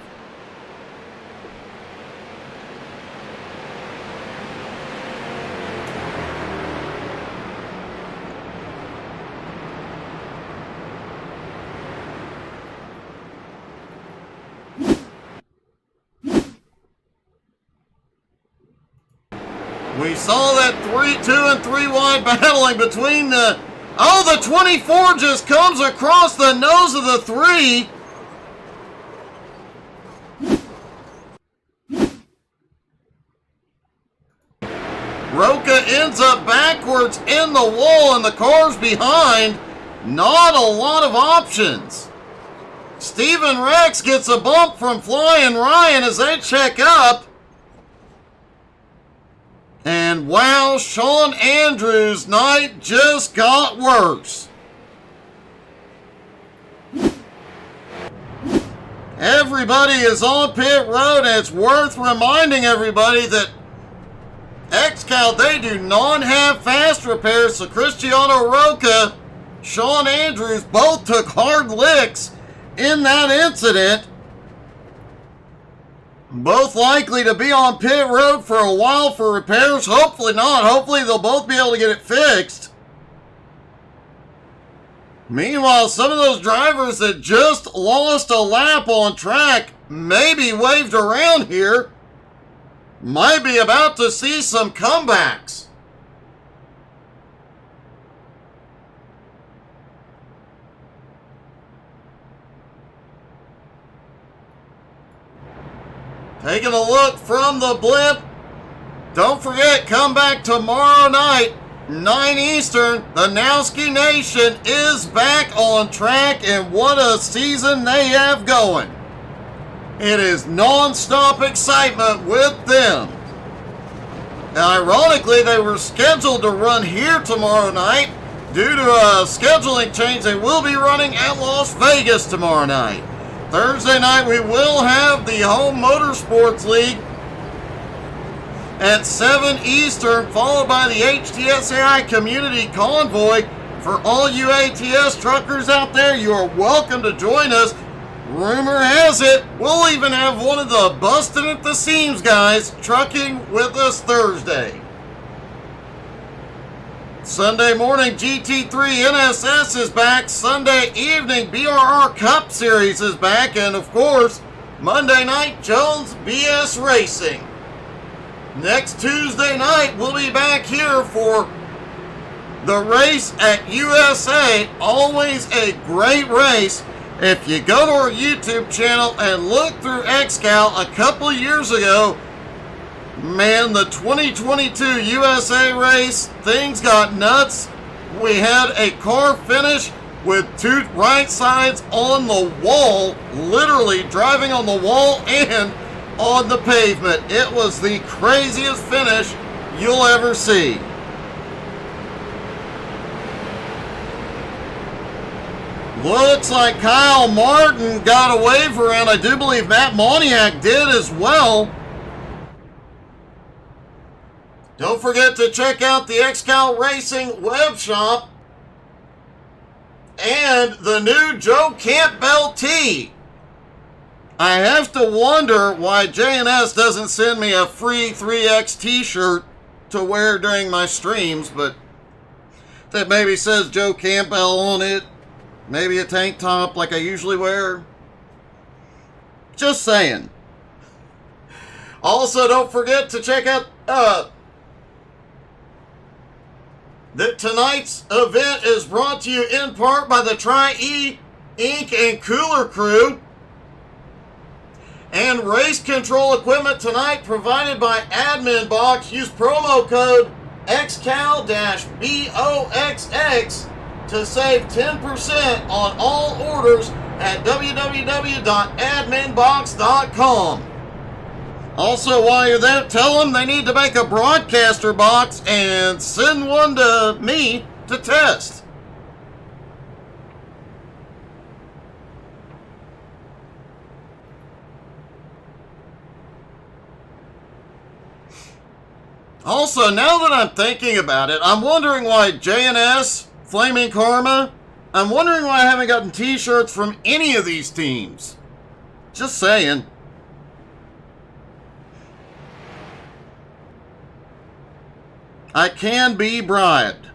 We saw that 2 and 3 wide battling between the 24 just comes across the nose of the 3. Roca ends up backwards in the wall and the cars behind. Not a lot of options. Stephen Rex gets a bump from Flying Ryan as they check up. And wow, Sean Andrews' night just got worse. Everybody is on pit road, and it's worth reminding everybody that XCAL, they do not have fast repairs, so Cristiano Roca, Sean Andrews both took hard licks in that incident. Both likely to be on pit road for a while for repairs. Hopefully not. Hopefully they'll both be able to get it fixed. Meanwhile, some of those drivers that just lost a lap on track, maybe waved around here, might be about to see some comebacks. Taking a look from the blimp. Don't forget, come back tomorrow night, 9 Eastern. The Nowski Nation is back on track, and what a season they have going. It is non-stop excitement with them. Now, ironically, they were scheduled to run here tomorrow night. Due to a scheduling change, they will be running at Las Vegas tomorrow night. Thursday night, we will have the Home Motorsports League at 7 Eastern, followed by the HTSAI Community Convoy. For all you ATS truckers out there, you are welcome to join us. Rumor has it, we'll even have one of the Bustin' at the Seams guys trucking with us Thursday. Sunday morning, GT3 NSS is back. Sunday evening, BRR Cup Series is back. And of course, Monday night, Jones BS Racing. Next Tuesday night, we'll be back here for the race at USA. Always a great race. If you go to our YouTube channel and look through XCAL a couple years ago, man, the 2022 USA race, things got nuts. We had a car finish with 2 right sides on the wall, literally driving on the wall and on the pavement. It was the craziest finish you'll ever see. Looks like Kyle Martin got a waiver, and I do believe Matt Moniak did as well. Don't forget to check out the XCAL Racing web shop and the new Joe Campbell tee. I have to wonder why J&S doesn't send me a free 3X t-shirt to wear during my streams, but that maybe says Joe Campbell on it. Maybe a tank top like I usually wear. Just saying. Also, don't forget to check out that tonight's event is brought to you in part by the Tri-E Ink and Cooler Crew. And race control equipment tonight provided by Admin Box. Use promo code XCAL-BOXX to save 10% on all orders at www.adminbox.com. Also, while you're there, tell them they need to make a broadcaster box and send one to me to test. Also, now that I'm thinking about it, I'm wondering why J&S, Flaming Karma, I'm wondering why I haven't gotten t-shirts from any of these teams. Just saying. I can be bribed.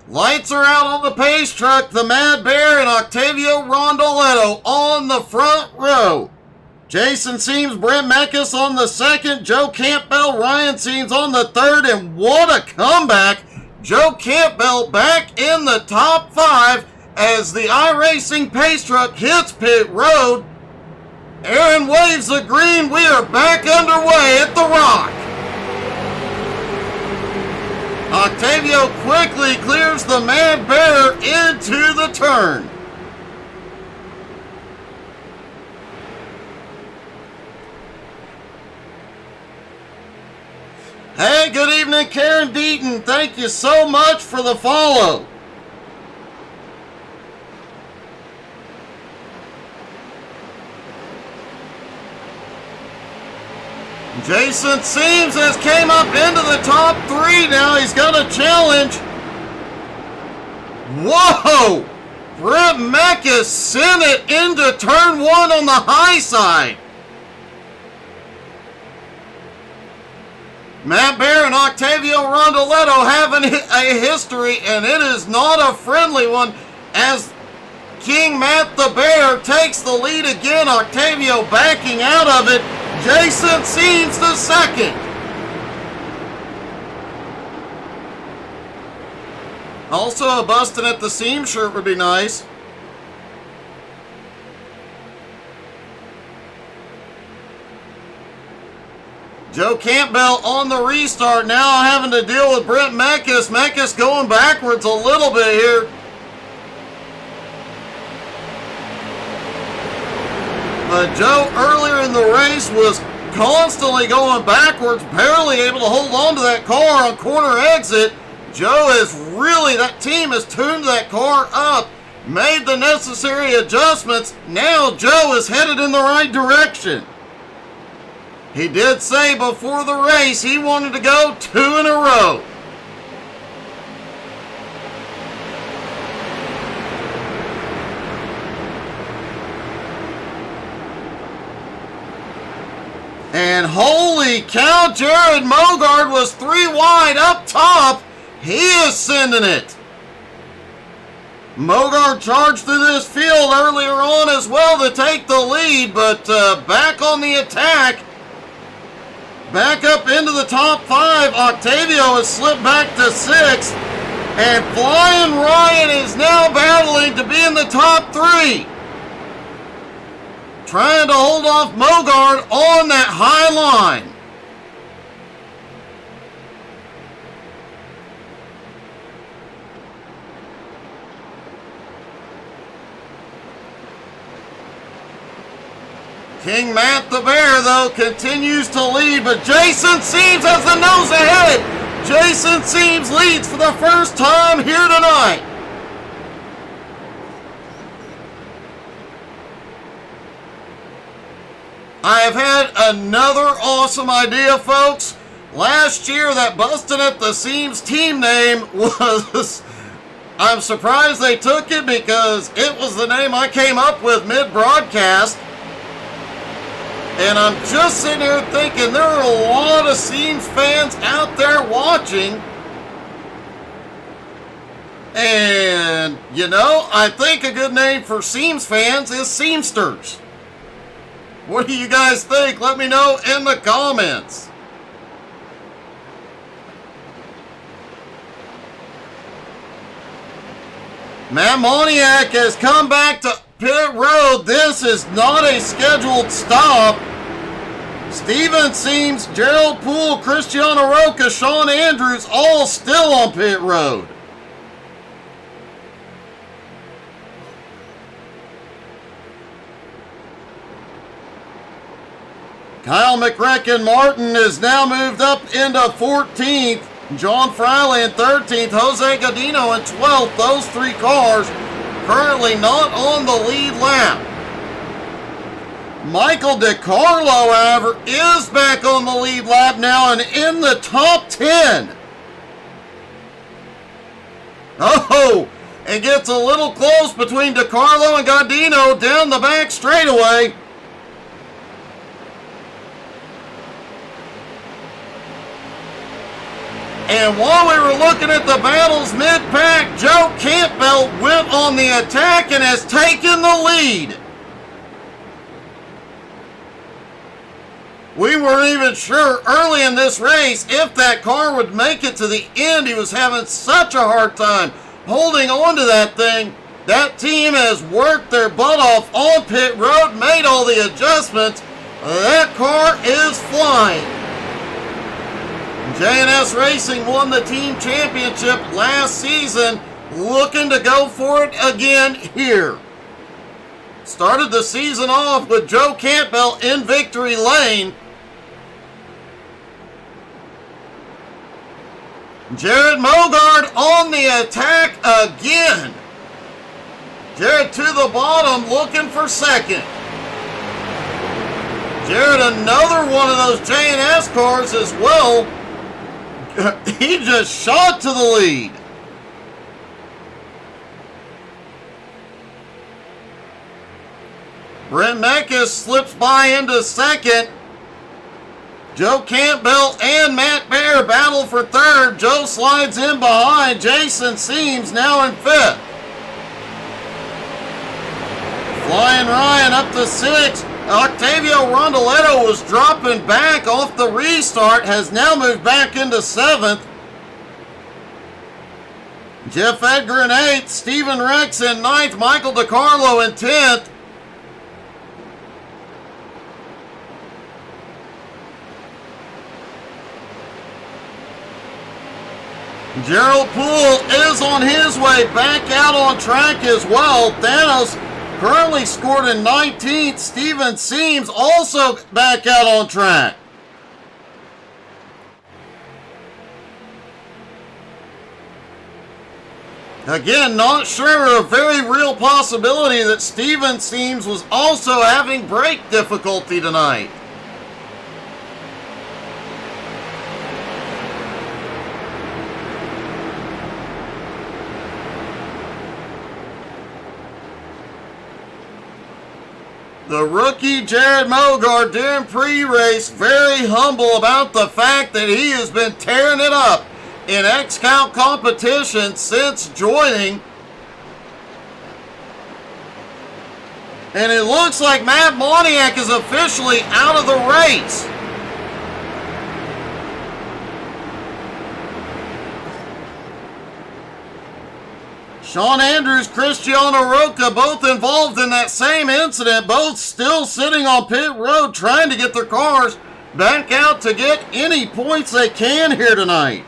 Lights are out on the pace truck. The Mad Bear and Octavio Rondoletto on the front row. Jason Seams, Brent Meckes on the second. Joe Campbell, Ryan Seams on the third. And what a comeback. Joe Campbell back in the top 5 as the iRacing pace truck hits pit road. Aaron waves the green. We are back underway at the Rock. Octavio quickly clears the Mad Bear into the turn. Hey, good evening, Karen Deaton. Thank you so much for the follow. Jason Seams has came up into the top 3 now. He's got a challenge. Whoa! Brent Meckes sent it into turn 1 on the high side. Matt Bear and Octavio Rondoletto have a history, and it is not a friendly one, as King Matt the Bear takes the lead again. Octavio backing out of it. Jason Seams the second. Also, a bustin' at the seam shirt would be nice. Joe Campbell on the restart now, having to deal with Brent Meckes. Meckes going backwards a little bit here. Joe earlier in the race was constantly going backwards, barely able to hold on to that car on corner exit. Joe is really, that team has tuned that car up, made the necessary adjustments. Now Joe is headed in the right direction. He did say before the race he wanted to go 2 in a row. And holy cow, Jared Mogard was 3 wide up top. He is sending it. Mogard charged through this field earlier on as well to take the lead, but back on the attack. Back up into the top 5. Octavio has slipped back to 6th. And Flying Ryan is now battling to be in the top 3. Trying to hold off Mogard on that high line. King Matt the Bear, though, continues to lead, but Jason Seams has the nose ahead. Jason Seams leads for the first time here tonight. I have had another awesome idea, folks. Last year, that Bustin' at the Seams team name was I'm surprised they took it because it was the name I came up with mid-broadcast. And I'm just sitting here thinking there are a lot of Seams fans out there watching. And, you know, I think a good name for Seams fans is Seamsters. What do you guys think? Let me know in the comments. Matt Moniak has come back to pit road. This is not a scheduled stop. Steven Seams, Gerald Poole, Cristiano Roca, Sean Andrews, all still on pit road. Kyle McRacken Martin is now moved up into 14th. John Friley in 13th. Jose Godino in 12th. Those three cars currently not on the lead lap. Michael DiCarlo, however, is back on the lead lap now and in the top 10. Oh, it gets a little close between DiCarlo and Godino down the back straightaway. And while we were looking at the battles mid-pack, Joe Campbell went on the attack and has taken the lead. We weren't even sure early in this race if that car would make it to the end. He was having such a hard time holding on to that thing. That team has worked their butt off on pit road, made all the adjustments. That car is flying. J&S Racing won the team championship last season, looking to go for it again here. Started the season off with Joe Campbell in victory lane. Jared Mogard on the attack again. Jared to the bottom looking for second. Jared, another one of those J&S cars as well. He just shot to the lead. Brent Meckes slips by into second. Joe Campbell and Matt Bear battle for third. Joe slides in behind. Jason Seams now in fifth. Flying Ryan up to sixth. Octavio Rondoletto was dropping back off the restart, has now moved back into seventh. Jeff Edgar in eighth, Stephen Rex in ninth, Michael DiCarlo in 10th. Gerald Poole is on his way back out on track as well. Thanos currently scored in 19th. Steven Seams also back out on track. Again, not sure, a very real possibility that Steven Seams was also having brake difficulty tonight. The rookie Jared Mogard during pre-race very humble about the fact that he has been tearing it up in XCAL competition since joining. And it looks like Matt Moniak is officially out of the race. Sean Andrews, Cristiano Roca, both involved in that same incident, both still sitting on pit road trying to get their cars back out to get any points they can here tonight.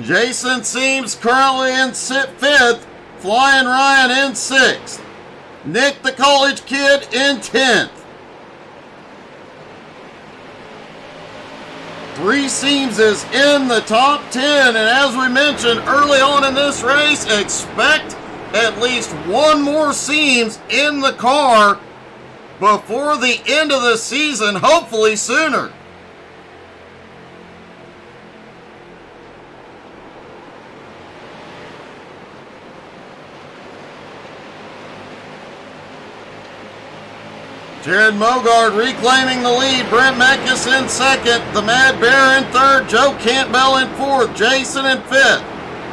Jason Seams currently in 5th, Flying Ryan in 6th, Nick the College Kid in 10th. Three Seams is in the top 10, and as we mentioned early on in this race, expect at least one more Seams in the car before the end of the season, hopefully sooner. Jared Mogard reclaiming the lead. Brent Meckes in second. The Mad Bear in third. Joe Campbell in fourth. Jason in fifth.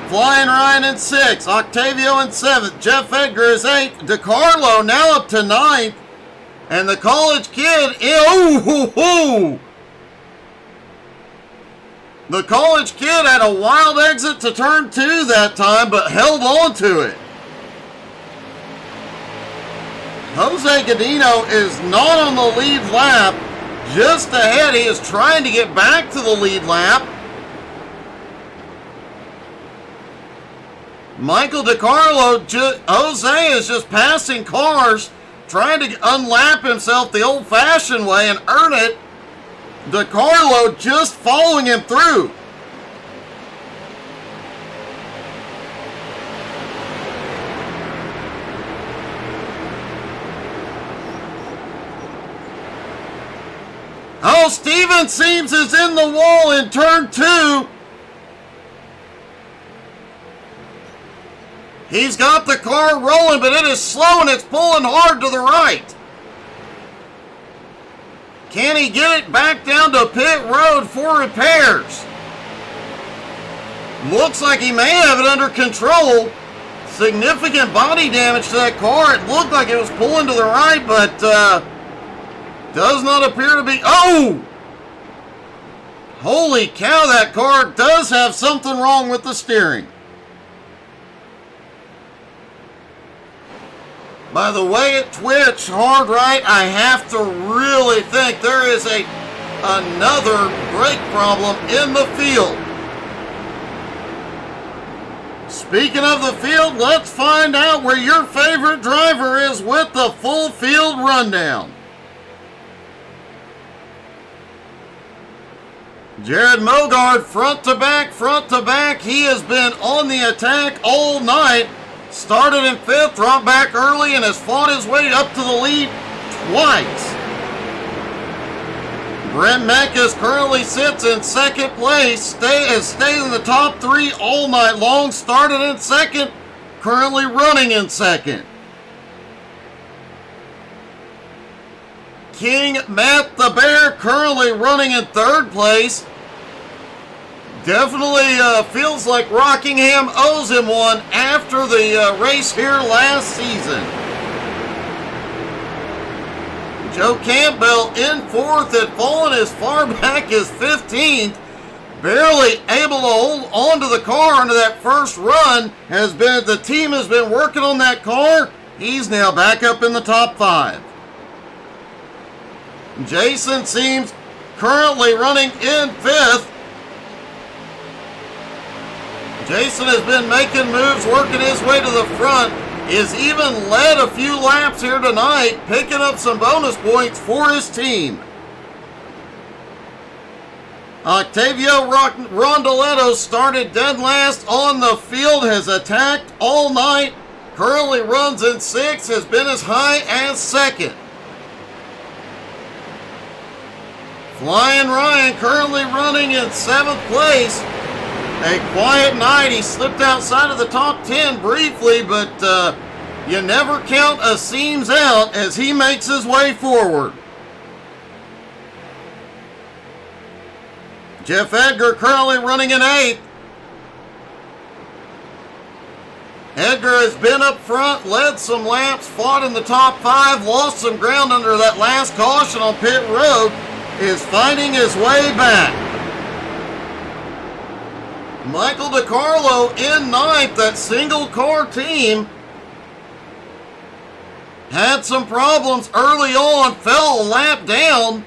Flying Ryan in sixth. Octavio in seventh. Jeff Edgar is eighth. DeCarlo now up to ninth. And the college kid, the college kid had a wild exit to turn two that time, but held on to it. Jose Godino is not on the lead lap, just ahead. He is trying to get back to the lead lap. Michael DeCarlo, Jose is just passing cars, trying to unlap himself the old-fashioned way and earn it. DeCarlo just following him through. Oh, Steven Seams is in the wall in turn two. He's got the car rolling, but it is slow and it's pulling hard to the right. Can he get it back down to pit road for repairs? Looks like he may have it under control. Significant body damage to that car. It looked like it was pulling to the right, but does not appear to be. Oh! Holy cow, that car does have something wrong with the steering. By the way it twitched hard right, I have to really think there is another brake problem in the field. Speaking of the field, let's find out where your favorite driver is with the full field rundown. Jared Mogard, front to back. He has been on the attack all night. Started in fifth, dropped back early, and has fought his way up to the lead twice. Brent Meckes currently sits in second place. Has stayed in the top three all night long. Started in second, currently running in second. King Matt the Bear currently running in third place. Definitely feels like Rockingham owes him one after the race here last season. Joe Campbell in fourth, had fallen as far back as 15th. Barely able to hold on to the car into that first run. The team has been working on that car. He's now back up in the top five. Jason Seams currently running in fifth. Jason has been making moves, working his way to the front. Is even led a few laps here tonight, picking up some bonus points for his team. Octavio Rondoletto started dead last on the field, has attacked all night. Currently runs in sixth, has been as high as second. Flying Ryan currently running in seventh place. A quiet night. He slipped outside of the top 10 briefly, but you never count a Seams out as he makes his way forward. Jeff Edgar currently running in eighth. Edgar has been up front, led some laps, fought in the top five, lost some ground under that last caution on pit road, is finding his way back. Michael DeCarlo in ninth. That single car team had some problems early on, fell a lap down,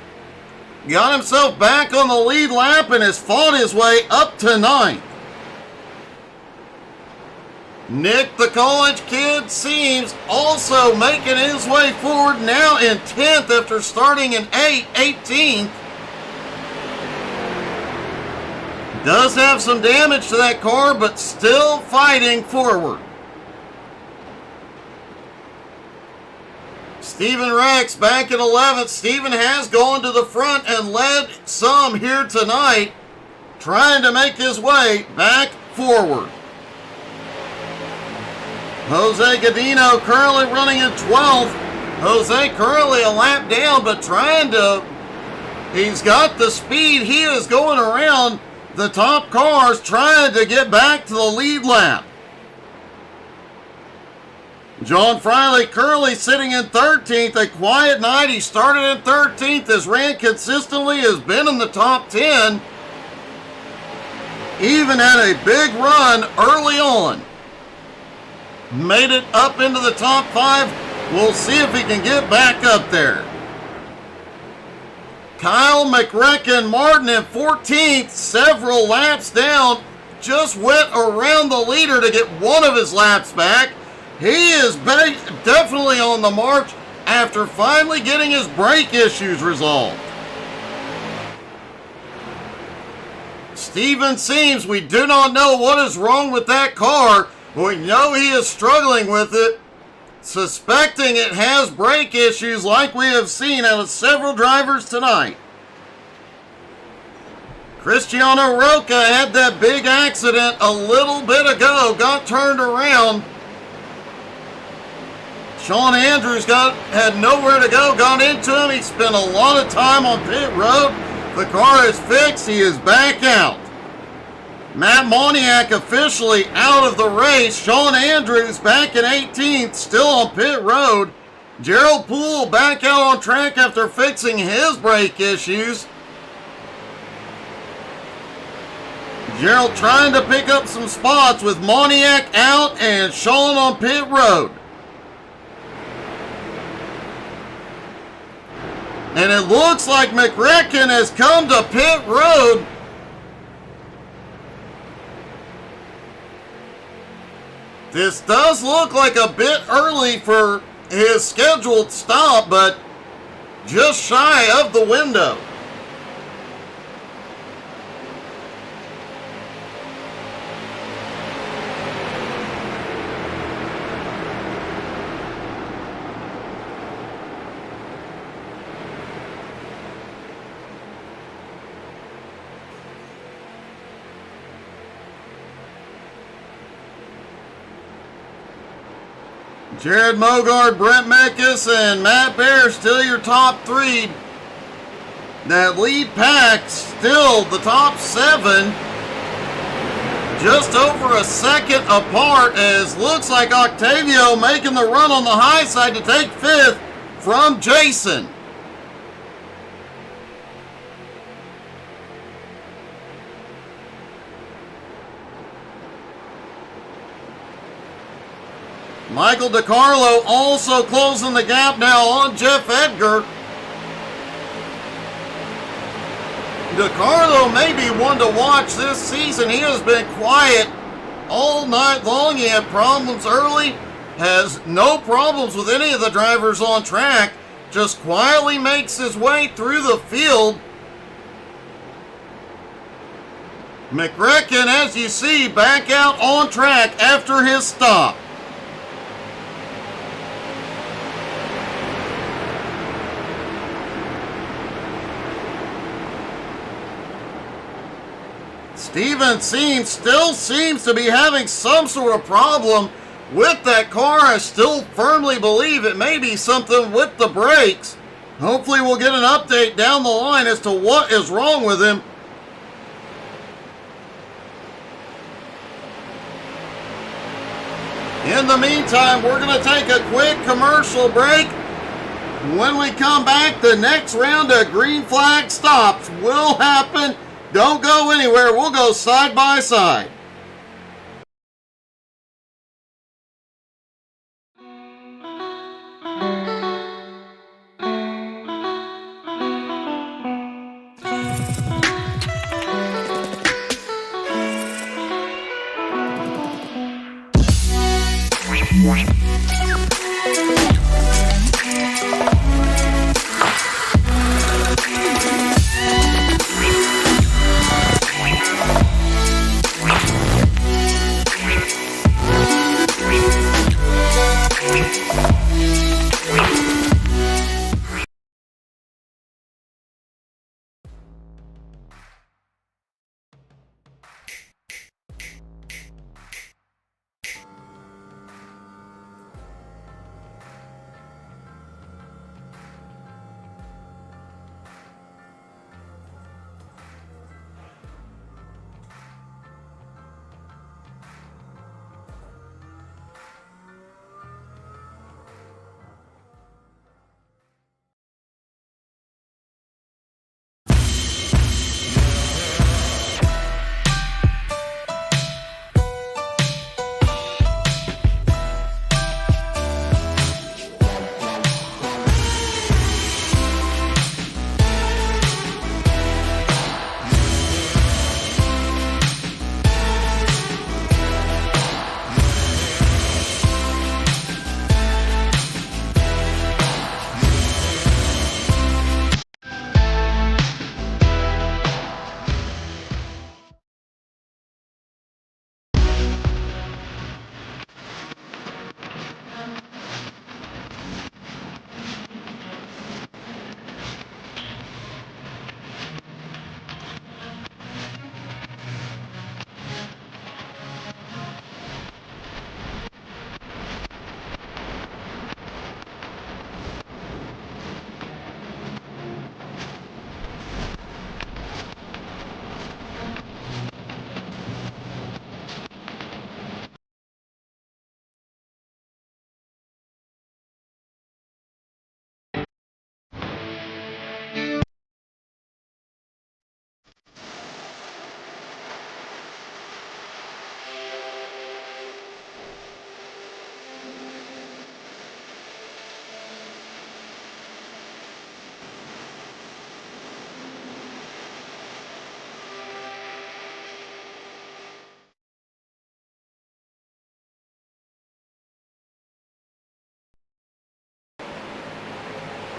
got himself back on the lead lap and has fought his way up to ninth. Nick, the college kid, Seams also making his way forward, now in 10th after starting in 18th. Does have some damage to that car, but still fighting forward. Stephen Rex back in 11th. Stephen has gone to the front and led some here tonight, trying to make his way back forward. Jose Godino currently running in 12th. Jose currently a lap down, but he's got the speed. He is going around the top cars, trying to get back to the lead lap. John Friley currently sitting in 13th. A quiet night. He started in 13th, has ran consistently, has been in the top 10. Even had a big run early on. Made it up into the top 5. We'll see if he can get back up there. Kyle McRecken Martin in 14th, several laps down. Just went around the leader to get one of his laps back. He is definitely on the march after finally getting his brake issues resolved. Steven Seams, we do not know what is wrong with that car, but we know he is struggling with it, suspecting it has brake issues like we have seen out of several drivers tonight. Cristiano Roca had that big accident a little bit ago, got turned around. Sean Andrews had nowhere to go, got into him. He spent a lot of time on pit road. The car is fixed. He is back out. Matt Moniak officially out of the race. Sean Andrews back in 18th, still on pit road. Gerald Poole back out on track after fixing his brake issues. Gerald trying to pick up some spots with Moniak out and Sean on pit road. And it looks like McRecken has come to pit road. This does look like a bit early for his scheduled stop, but just shy of the window. Jared Mogard, Brent Meckes, and Matt Bear still your top 3. That lead pack still the top 7. Just over a second apart, as looks like Octavio making the run on the high side to take 5th from Jason. Michael DiCarlo also closing the gap now on Jeff Edgar. DiCarlo may be one to watch this season. He has been quiet all night long. He had problems early, has no problems with any of the drivers on track, just quietly makes his way through the field. McRecken, as you see, back out on track after his stop. Steven Seams still seems to be having some sort of problem with that car. I still firmly believe it may be something with the brakes. Hopefully we'll get an update down the line as to what is wrong with him. In the meantime, we're going to take a quick commercial break. When we come back, the next round of green flag stops will happen. Don't go anywhere. We'll go side by side.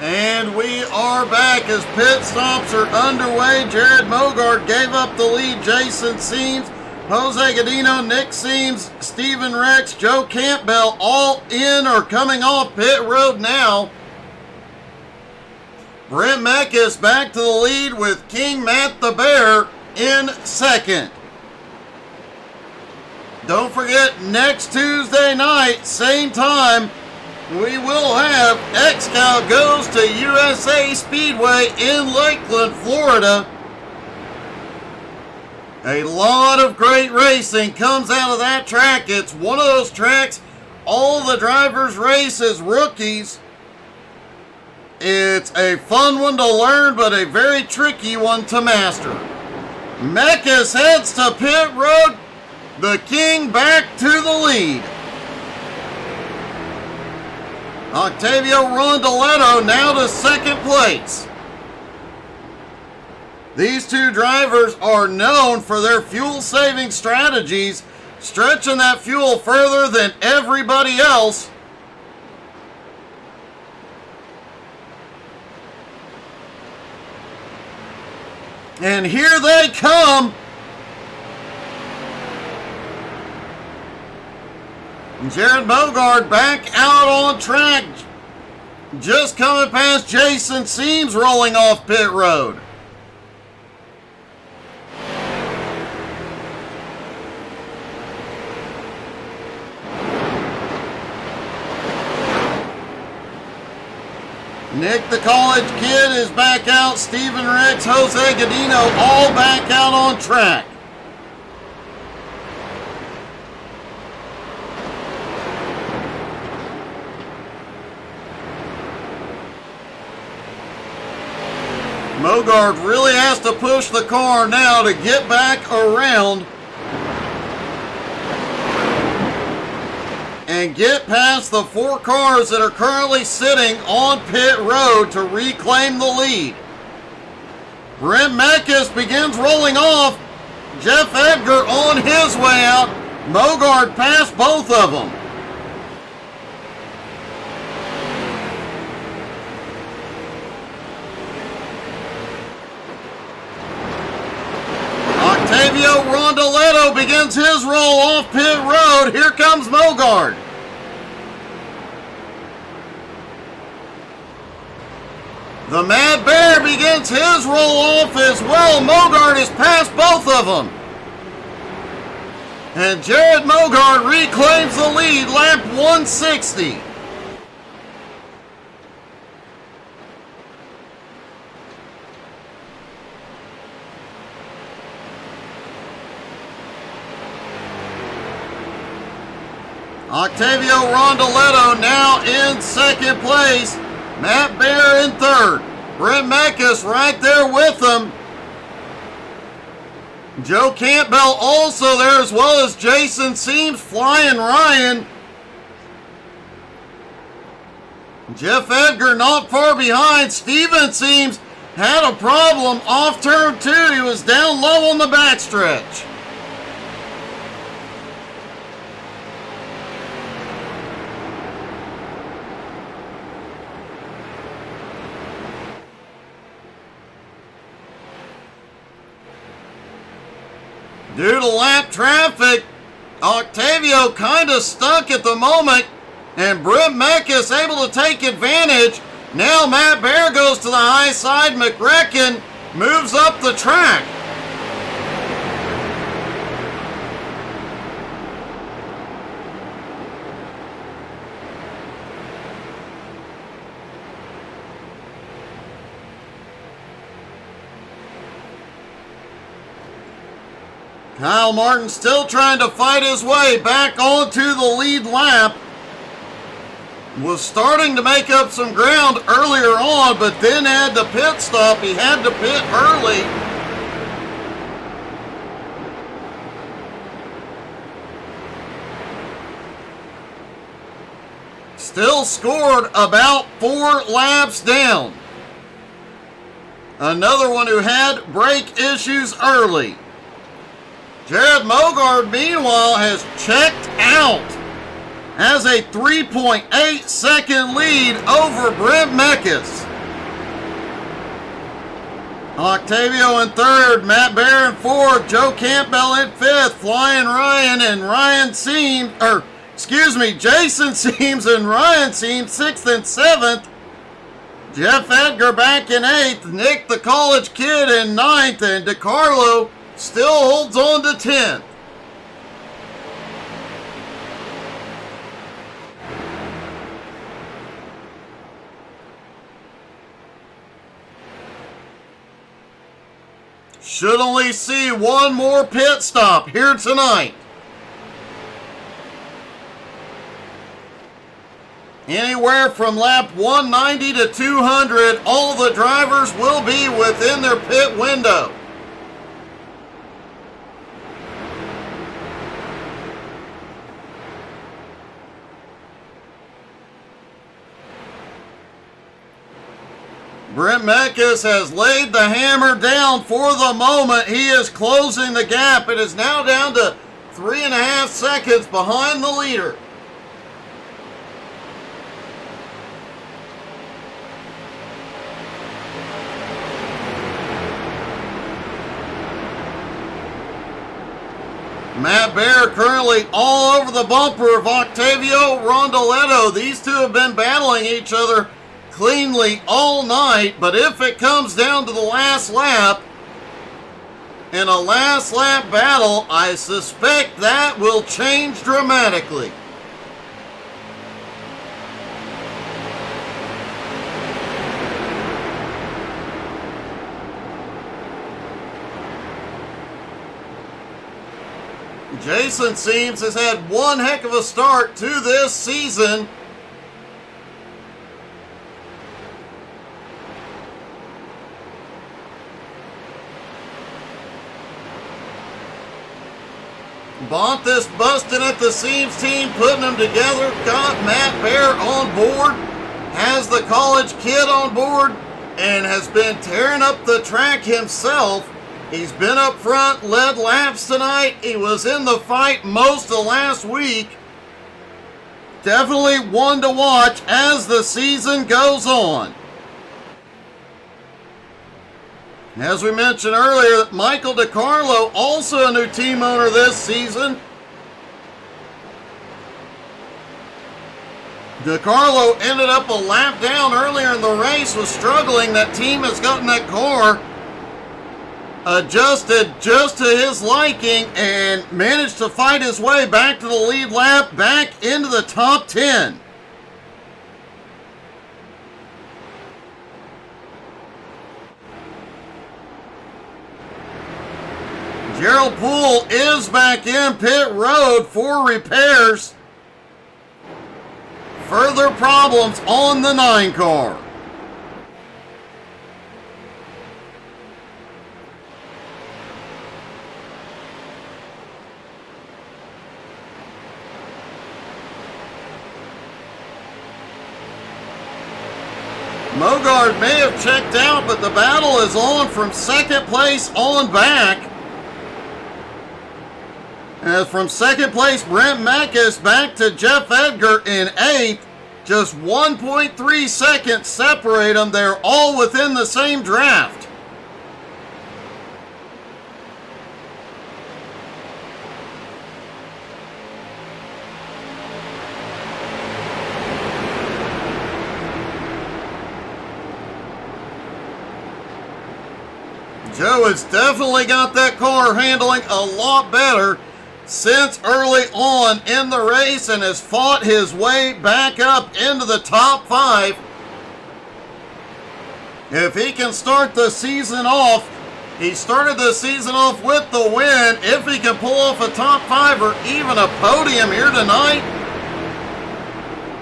And we are back as pit stops are underway. Jared Mogart gave up the lead. Jason Seams, Jose Godino, Nick Seams, Stephen Rex, Joe Campbell all in or coming off pit road now. Brent Meckes back to the lead with King Matt the Bear in second. Don't forget, next Tuesday night, same time, we will have XCAL goes to USA Speedway in Lakeland, Florida. A lot of great racing comes out of that track. It's one of those tracks all the drivers race as rookies. It's a fun one to learn, but a very tricky one to master. Meckes heads to pit road. The King back to the lead. Octavio Rondoletto now to second place. These two drivers are known for their fuel-saving strategies, stretching that fuel further than everybody else. And here they come. Jared Bogard back out on track. Just coming past Jason Seams rolling off pit road. Nick the College Kid is back out. Stephen Rex, Jose Godino all back out on track. Mogard really has to push the car now to get back around and get past the four cars that are currently sitting on pit road to reclaim the lead. Brent Meckes begins rolling off. Jeff Edgar on his way out. Mogard passed both of them. Octavio Rondoletto begins his roll off pit road. Here comes Mogard. The Mad Bear begins his roll off as well. Mogart has passed both of them. And Jared Mogart reclaims the lead, lap 160. Octavio Rondoletto now in second place. Matt Bear in third. Brent Mekas right there with him. Joe Campbell also there, as well as Jason Seams, Flying Ryan. Jeff Edgar not far behind. Steven Seams had a problem off turn 2. He was down low on the backstretch. Due to lap traffic, Octavio kind of stuck at the moment, and Brent Mekas able to take advantage. Now Matt Bear goes to the high side. McRecken moves up the track. Kyle Martin still trying to fight his way back onto the lead lap. Was starting to make up some ground earlier on, but then had the pit stop. He had to pit early. Still scored about 4 laps down. Another one who had brake issues early. Jared Mogard, meanwhile, has checked out. Has a 3.8 second lead over Brent Mekas. Octavio in third, Matt Bear in fourth, Joe Campbell in fifth, Flying Ryan and Jason Seams and Ryan Seams sixth and seventh. Jeff Edgar back in eighth, Nick the College Kid in ninth, and DeCarlo still holds on to 10th. Should only see one more pit stop here tonight. Anywhere from lap 190 to 200, all the drivers will be within their pit window. Brent Mekas has laid the hammer down for the moment. He is closing the gap. It is now down to 3.5 seconds behind the leader. Matt Bear currently all over the bumper of Octavio Rondoletto. These two have been battling each other cleanly all night, but if it comes down to the last lap, in a last lap battle, I suspect that will change dramatically. Jason Seams has had one heck of a start to this season. Bontis busting at the Seams team, putting them together. Got Matt Bear on board, has the College Kid on board, and has been tearing up the track himself. He's been up front, led laps tonight. He was in the fight most of last week. Definitely one to watch as the season goes on. As we mentioned earlier, Michael DeCarlo, also a new team owner this season. DiCarlo ended up a lap down earlier in the race, was struggling. That team has gotten that car adjusted just to his liking and managed to fight his way back to the lead lap, back into the top 10. Gerald Poole is back in pit road for repairs. Further problems on the 9 car. Mogard may have checked out, but the battle is on from second place on back. As from second place, Brent Meckes back to Jeff Edgar in 8th. Just 1.3 seconds separate them. They're all within the same draft. Joe has definitely got that car handling a lot better since early on in the race and has fought his way back up into the top 5. If he can start the season off, he started the season off with the win. If he can pull off a top 5 or even a podium here tonight,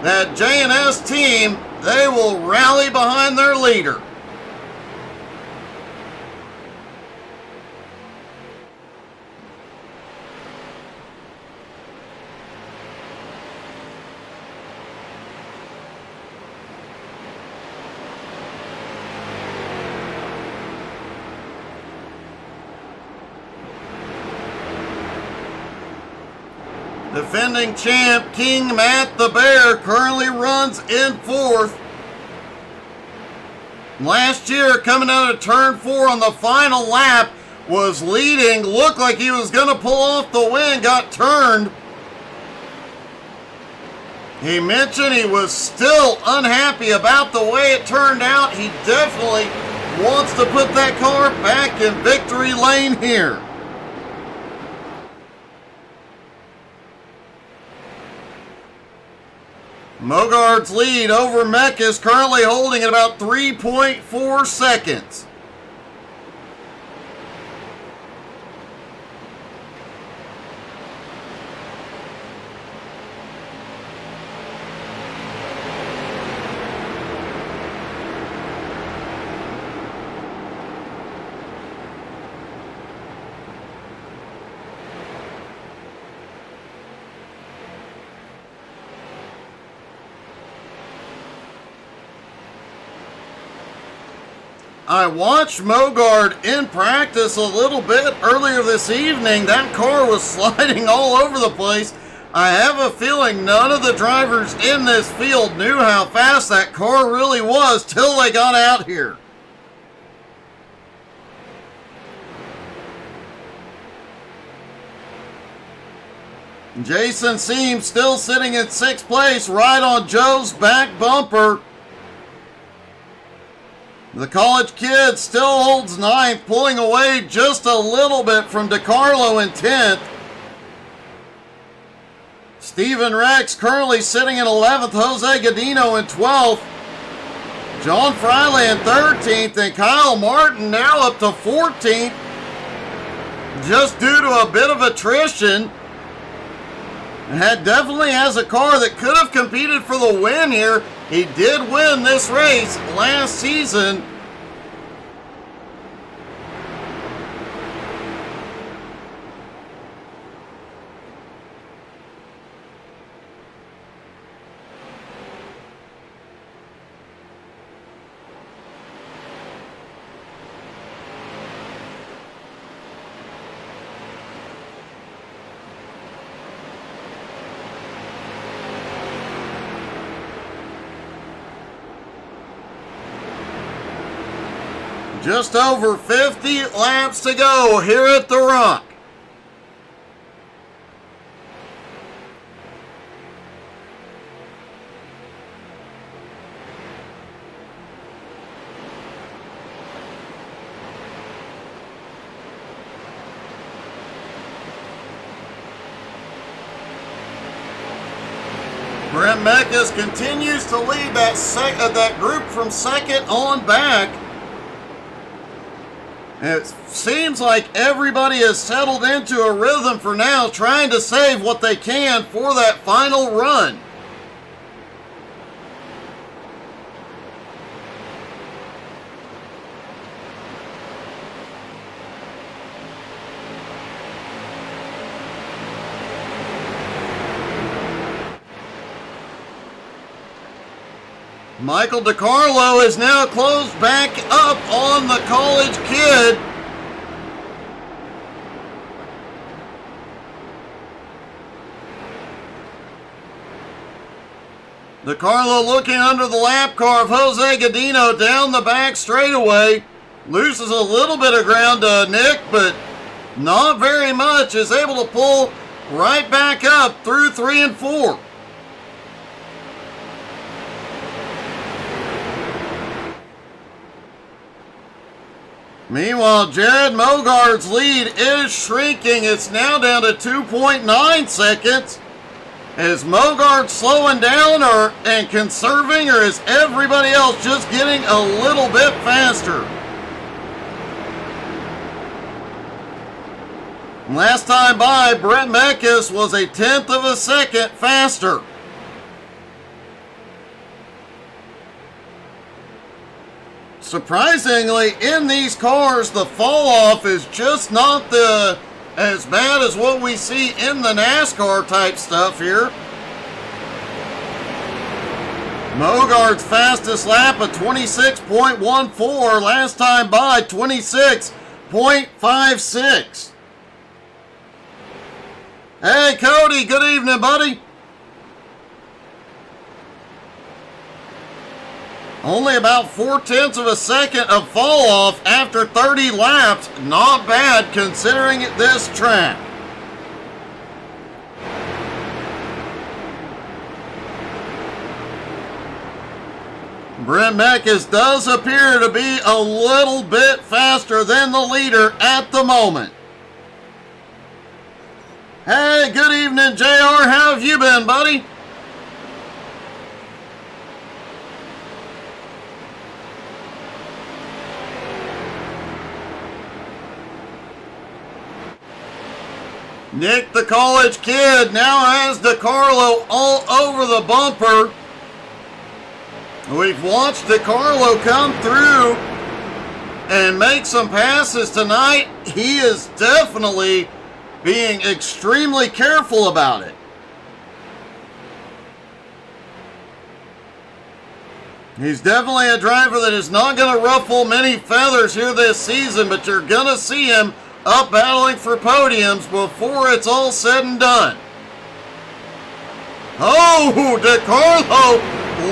that J&S team, they will rally behind their leader. Defending champ King Matt the Bear currently runs in 4th. Last year, coming out of turn 4 on the final lap, was leading, looked like he was going to pull off the win, got turned. He mentioned he was still unhappy about the way it turned out. He definitely wants to put that car back in victory lane here. Mogard's lead over Meck is currently holding at about 3.4 seconds. I watched Mogard in practice a little bit earlier this evening. That car was sliding all over the place. I have a feeling none of the drivers in this field knew how fast that car really was till they got out here. Jason Seams still sitting in 6th place, right on Joe's back bumper. The college kid still holds 9th, pulling away just a little bit from DiCarlo in 10th. Steven Rex currently sitting in 11th, Jose Godino in 12th. John Friley in 13th, and Kyle Martin now up to 14th, just due to a bit of attrition. Definitely has a car that could have competed for the win here. He did win this race last season. Just over 50 laps to go here at the Rock. Brent Mekas continues to lead that group from second on back. It seems like everybody has settled into a rhythm for now, trying to save what they can for that final run. Michael DiCarlo is now closed back up on the college kid. DiCarlo looking under the lap car of Jose Godino down the back straightaway. Loses a little bit of ground to Nick, but not very much. Is able to pull right back up through 3 and 4. Meanwhile, Jared Mogard's lead is shrinking. It's now down to 2.9 seconds. Is Mogard slowing down and conserving, or is everybody else just getting a little bit faster? Last time by, Brent Mekas was a 1/10 of a second faster. Surprisingly, in these cars, the fall off is just not as bad as what we see in the NASCAR type stuff here. Mogard's fastest lap of 26.14, last time by 26.56. Hey Cody, good evening, buddy. Only about 4/10 of a second of fall off after 30 laps. Not bad considering this track. Brent Mekas does appear to be a little bit faster than the leader at the moment. Hey, good evening, JR. How have you been, buddy? Nick, the college kid, now has DiCarlo all over the bumper. We've watched DiCarlo come through and make some passes tonight. He is definitely being extremely careful about it. He's definitely a driver that is not going to ruffle many feathers here this season, but you're going to see him up battling for podiums before it's all said and done. Oh, DiCarlo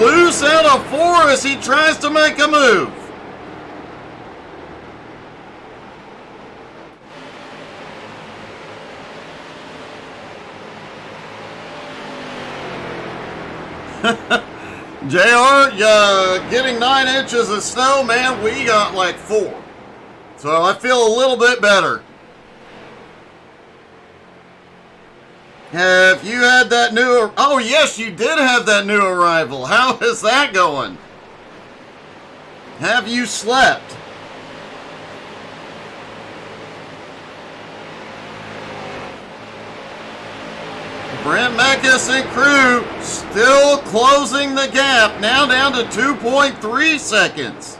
loose out of 4 as he tries to make a move. JR, getting 9 inches of snow, man, we got like 4. So I feel a little bit better. Have you had that new... Oh, yes, you did have that new arrival. How is that going? Have you slept? Brent Mekas and crew still closing the gap, now down to 2.3 seconds.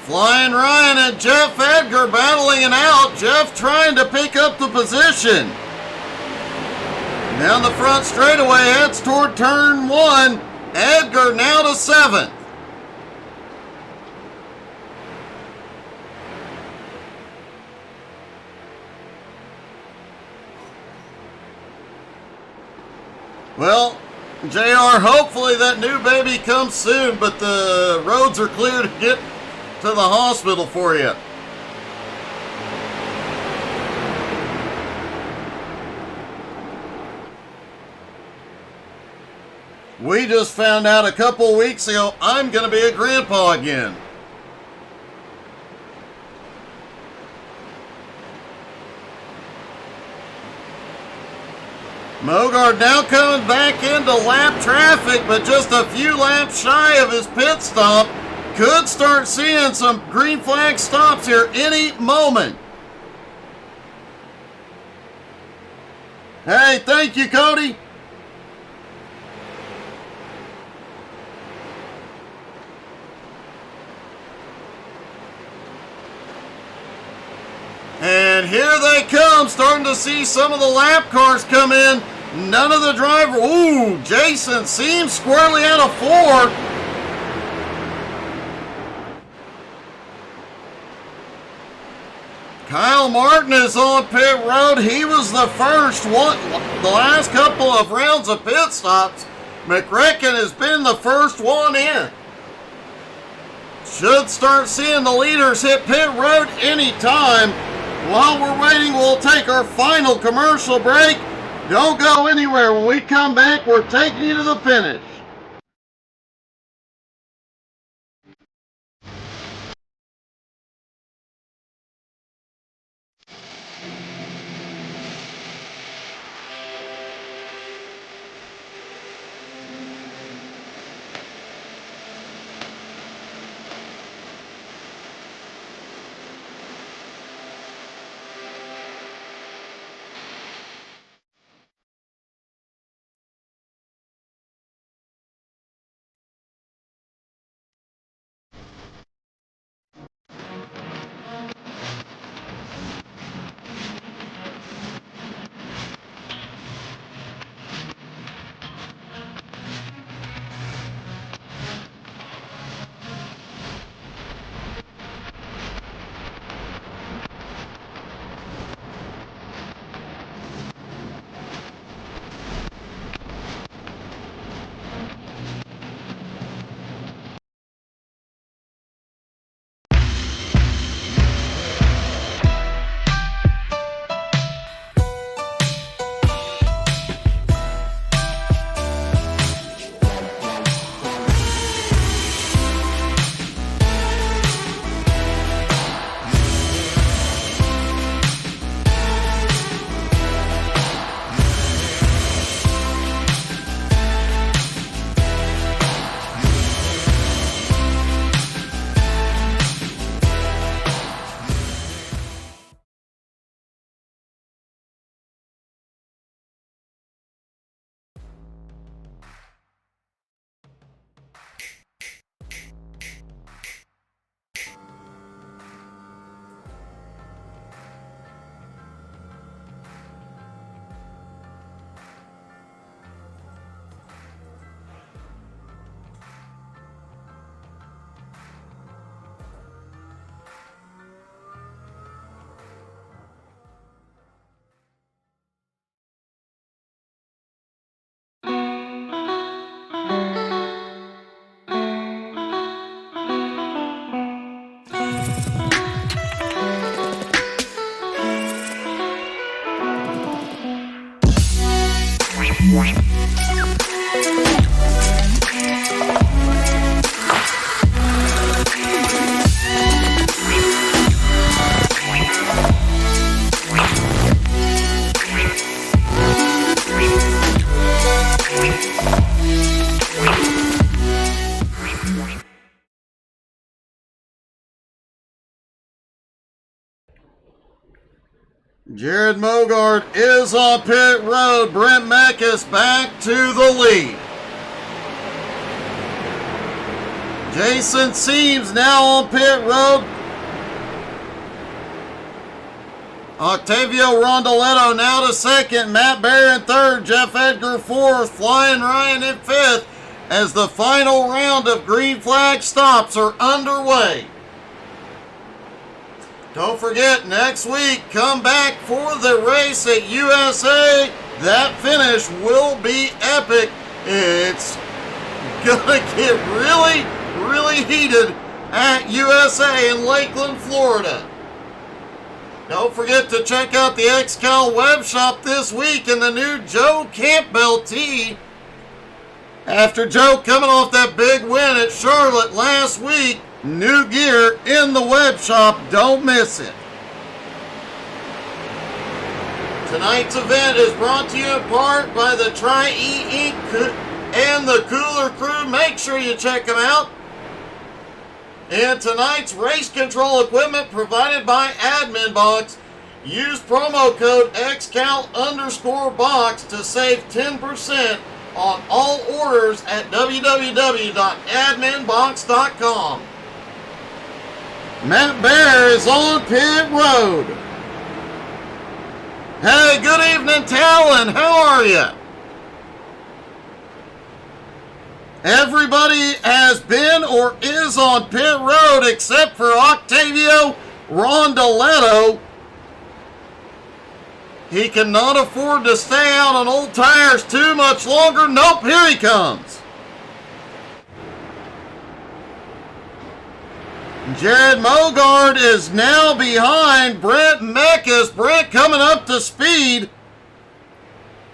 Flying Ryan and Jeff Edgar battling it out. Jeff trying to pick up the position. Down the front straightaway, heads toward turn 1. Edgar now to 7th. Well, JR, hopefully that new baby comes soon, but the roads are clear to get to the hospital for you. We just found out a couple weeks ago I'm going to be a grandpa again. Mogard now coming back into lap traffic, but just a few laps shy of his pit stop. Could start seeing some green flag stops here any moment. Hey, thank you, Cody. And here they come, starting to see some of the lap cars come in. None of the driver. Ooh, Jason seems squarely out of 4. Kyle Martin is on pit road. He was the first one. The last couple of rounds of pit stops, McRacken has been the first one in. Should start seeing the leaders hit pit road anytime. While we're waiting, we'll take our final commercial break. Don't go anywhere. When we come back, we're taking you to the finish. Jared Mogard is on pit road. Brent Meckes back to the lead. Jason Seams now on pit road. Octavio Rondoletto now to second. Matt Bear in third. Jeff Edgar fourth. Flying Ryan in fifth as the final round of green flag stops are underway. Don't forget, next week, come back for the race at USA. That finish will be epic. It's gonna get really, really heated at USA in Lakeland, Florida. Don't forget to check out the XCAL web shop this week in the new Joe Campbell tee. After Joe coming off that big win at Charlotte last week, new gear in the web shop. Don't miss it. Tonight's event is brought to you in part by the Tri-E Inc. and the Cooler Crew. Make sure you check them out. And tonight's race control equipment provided by Admin Box. Use promo code XCAL_box to save 10% on all orders at www.adminbox.com. Matt Bear is on pit road. Hey, good evening, Talon. How are you? Everybody has been or is on pit road except for Octavio Rondoletto. He cannot afford to stay out on old tires too much longer. Nope, here he comes. Jared Mogard is now behind Brent Meckes. Brent coming up to speed.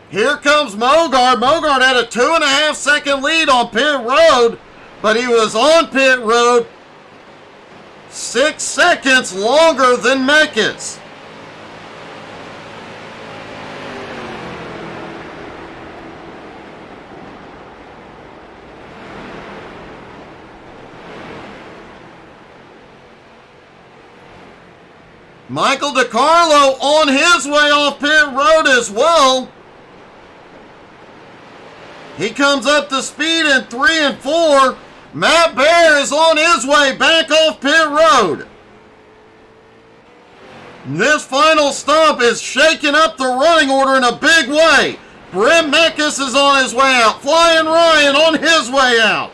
Here comes Mogard. Mogard had a 2.5 second lead on pit road, but he was on pit road 6 seconds longer than Meckes. Michael DiCarlo on his way off pit road as well. He comes up to speed in 3 and 4. Matt Bear is on his way back off pit road. This final stop is shaking up the running order in a big way. Brent Meckes is on his way out. Flying Ryan on his way out.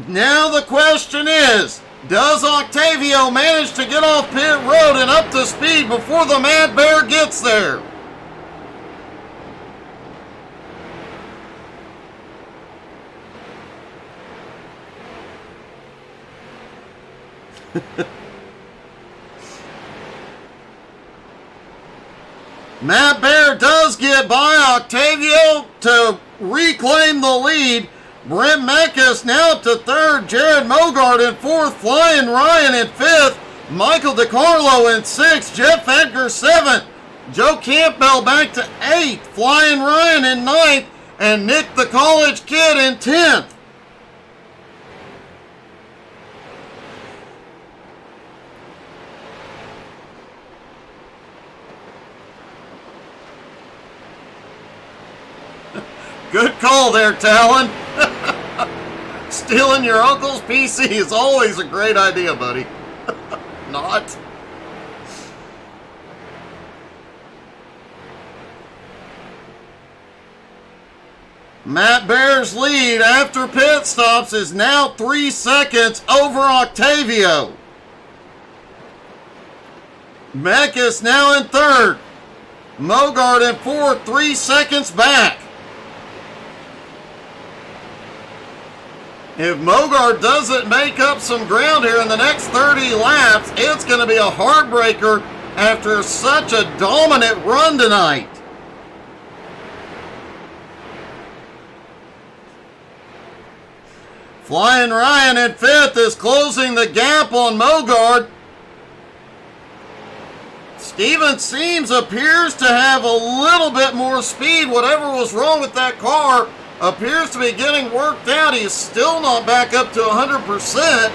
Now the question is, does Octavio manage to get off pit road and up to speed before the Mad Bear gets there? Matt Bear does get by Octavio to reclaim the lead. Brent Meckes now up to third. Jared Mogard in fourth. Flying Ryan in fifth. Michael DiCarlo in sixth. Jeff Edgar seventh. Joe Campbell back to eighth. Flying Ryan in ninth. And Nick the College Kid in 10th. Good call there, Talon. Stealing your uncle's PC is always a great idea, buddy. Not. Matt Bear's lead after pit stops is now 3 seconds over Octavio. Meckes now in third. Mogard in fourth, 3 seconds back. If Mogard doesn't make up some ground here in the next 30 laps, it's going to be a heartbreaker after such a dominant run tonight. Flying Ryan in fifth is closing the gap on Mogard. Steven Seams appears to have a little bit more speed. Whatever was wrong with that car appears to be getting worked out. He's still not back up to 100%.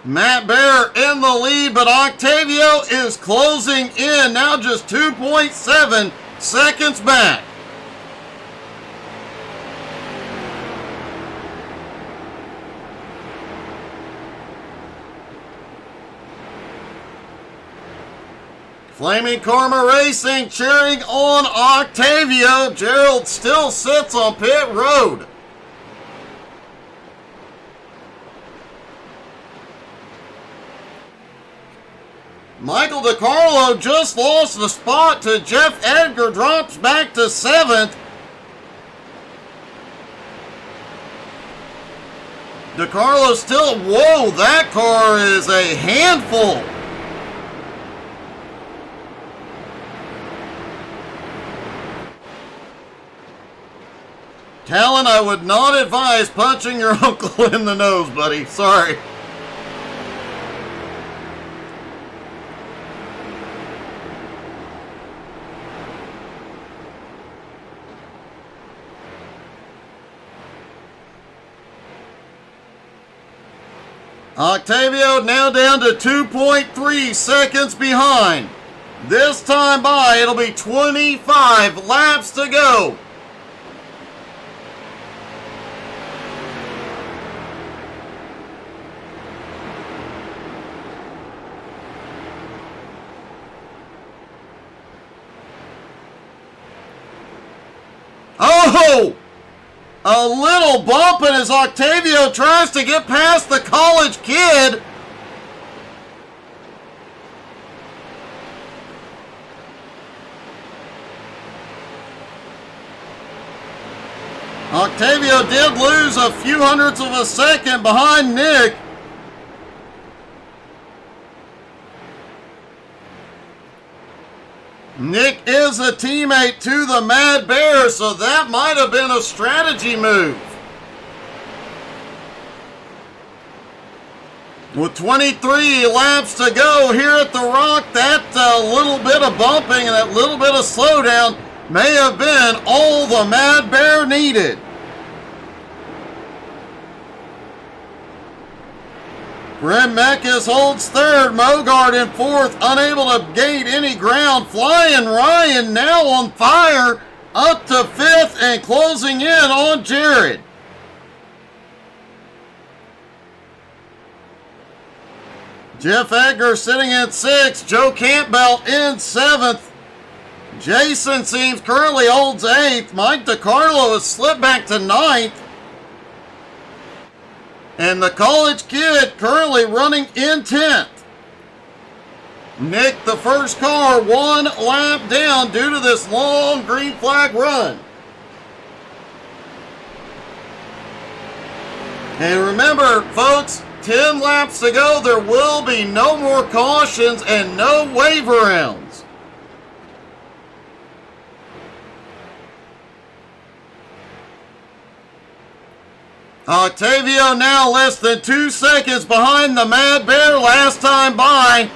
Matt Bear in the lead, but Octavio is closing in, now just 2.7 seconds back. Flaming Karma Racing cheering on Octavio. Gerald still sits on pit road. Michael DiCarlo just lost the spot to Jeff Edgar, drops back to 7th. DeCarlo still, whoa, that car is a handful. Talon, I would not advise punching your uncle in the nose, buddy. Sorry. Octavio now down to 2.3 seconds behind. This time by, it'll be 25 laps to go. Oh! A little bump, and as Octavio tries to get past the college kid. Octavio did lose a few hundredths of a second behind Nick. Nick is a teammate to the Mad Bear, so that might have been a strategy move. With 23 laps to go here at the Rock, that little bit of bumping and that little bit of slowdown may have been all the Mad Bear needed. Brent Meckes holds third, Mogard in fourth, unable to gain any ground. Flying Ryan now on fire, up to fifth and closing in on Jared. Jeff Edgar sitting in sixth, Joe Campbell in seventh. Jason Seams currently holds eighth. Mike DeCarlo has slipped back to ninth. And the college kid currently running in 10th. Nick, the first car, one lap down due to this long green flag run. And remember, folks, 10 laps to go. There will be no more cautions and no wave rounds. Octavio now less than 2 seconds behind the Mad Bear last time by.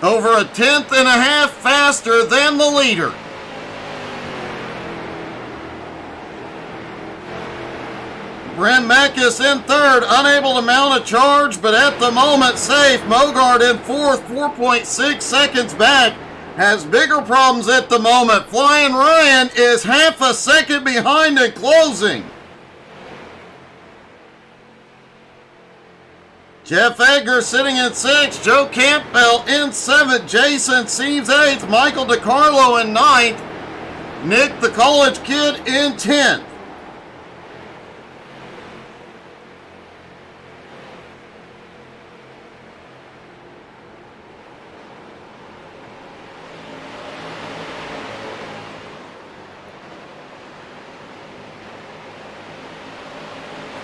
Over a tenth and a half faster than the leader. Brent Meckes in third, unable to mount a charge, but at the moment safe. Mogard in fourth, 4.6 seconds back. Has bigger problems at the moment. Flying Ryan is half a second behind in closing. Jeff Edgar sitting in sixth. Joe Campbell in seventh. Jason Seams eighth. Michael DeCarlo in ninth. Nick, the college kid, in 10th.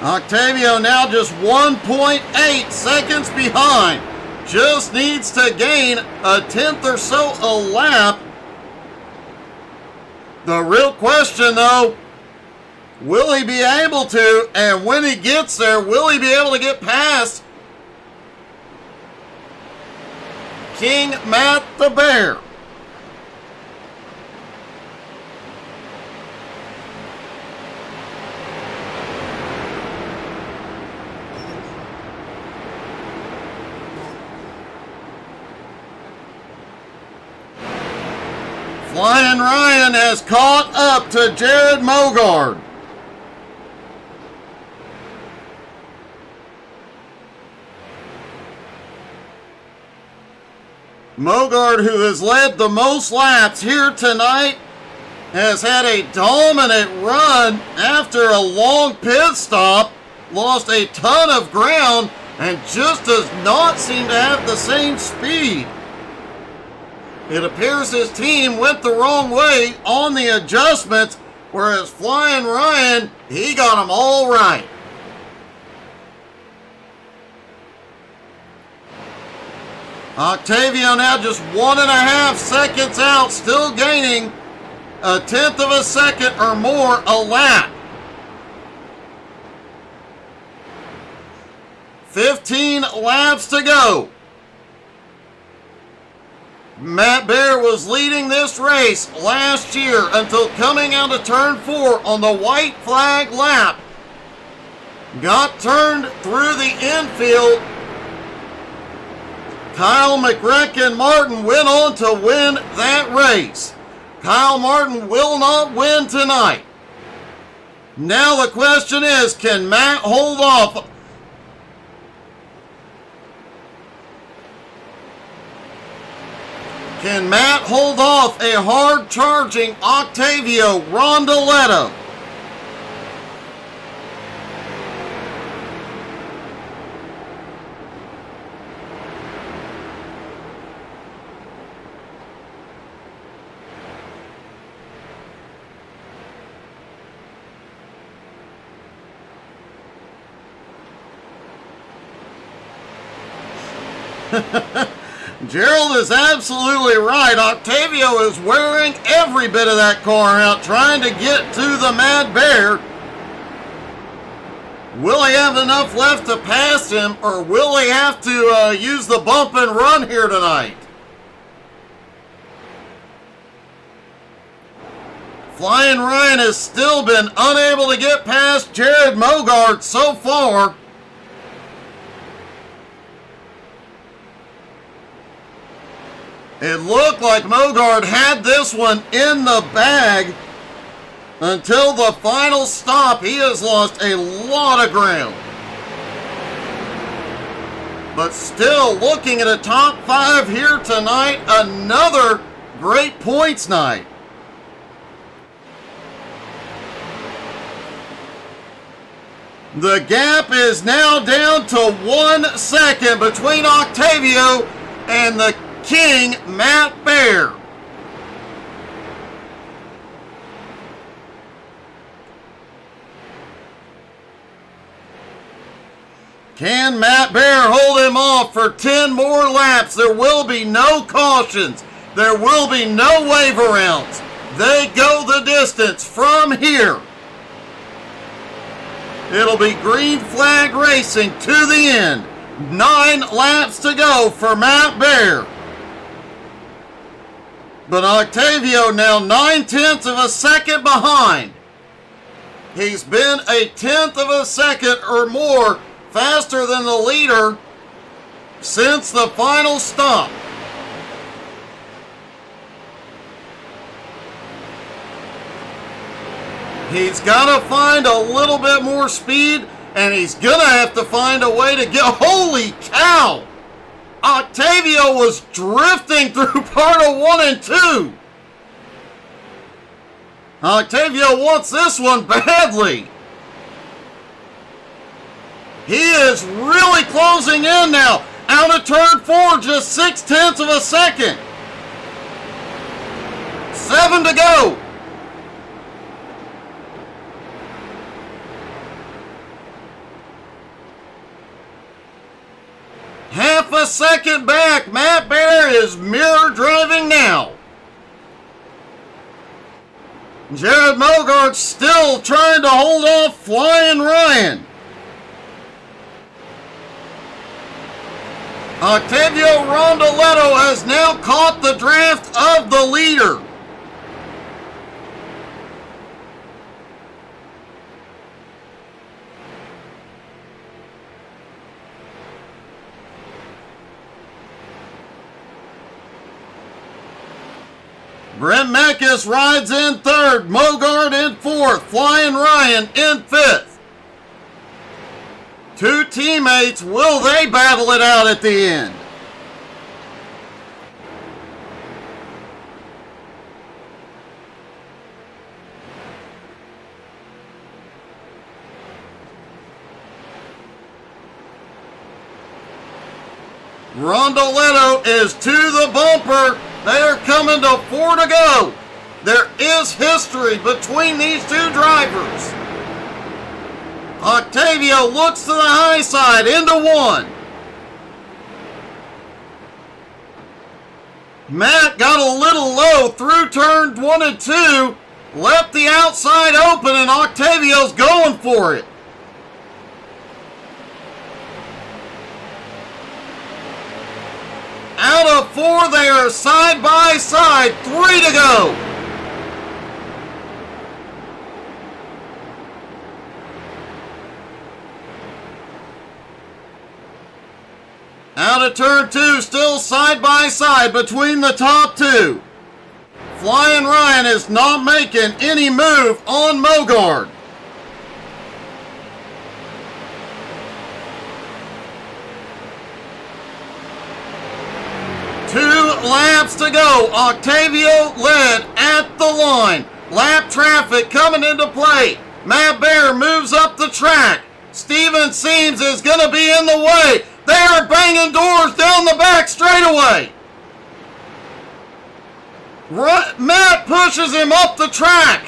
Octavio now just 1.8 seconds behind. Just needs to gain a tenth or so a lap. The real question, though, will he be able to, and when he gets there, will he be able to get past King Matt the Bear? Flying Ryan has caught up to Jared Mogard. Mogard, who has led the most laps here tonight, has had a dominant run after a long pit stop, lost a ton of ground, and just does not seem to have the same speed. It appears his team went the wrong way on the adjustments, Whereas Flying Ryan, he got them all right. Octavio now just 1.5 seconds out, still gaining a 1/10 of a second or more a lap. 15 laps to go. Matt Bear was leading this race last year until coming out of turn 4 on the white flag lap. Got turned through the infield. Kyle McRecken Martin went on to win that race. Kyle Martin will not win tonight. Now the question is, can Matt hold off? Can Matt hold off a hard-charging Octavio Rondoletto? Gerald is absolutely right. Octavio is wearing every bit of that car out, trying to get to the Mad Bear. Will he have enough left to pass him, or will he have to use the bump and run here tonight? Flying Ryan has still been unable to get past Jared Mogart so far. It looked like Mogart had this one in the bag until the final stop. He has lost a lot of ground. But still looking at a top 5 here tonight. Another great points night. The gap is now down to 1 second between Octavio and the King, Matt Bear. Can Matt Bear hold him off for 10 more laps? There will be no cautions. There will be no wave arounds. They go the distance from here. It'll be green flag racing to the end. 9 laps to go for Matt Bear. But Octavio now 9/10 of a second behind. He's been a 1/10 of a second or more faster than the leader since the final stop. He's got to find a little bit more speed, and he's going to have to find a way to get... Holy cow! Octavio was drifting through part of 1 and 2. Octavio wants this one badly. He is really closing in now. Out of turn 4, just 6/10 of a second. 7 to go. Half a second back. Matt Bear is mirror driving now. Jared Mogart still trying to hold off Flying Ryan. Octavio Rondoletto has now caught the draft of the leader. Brent Meckes rides in 3rd, Mogart in 4th, Flying Ryan in 5th. 2 teammates, will they battle it out at the end? Rondoletto is to the bumper. They are coming to 4 to go. There is history between these two drivers. Octavio looks to the high side into one. Matt got a little low through turn 1 and 2. Left the outside open and Octavio's going for it. Out of 4, they are side by side. 3 to go. Out of turn 2, still side by side between the top 2. Flying Ryan is not making any move on Mogard. Two laps to go. Octavio led at the line. Lap traffic coming into play. Matt Bear moves up the track. Steven Seams is going to be in the way. They are banging doors down the back straightaway. Matt pushes him up the track.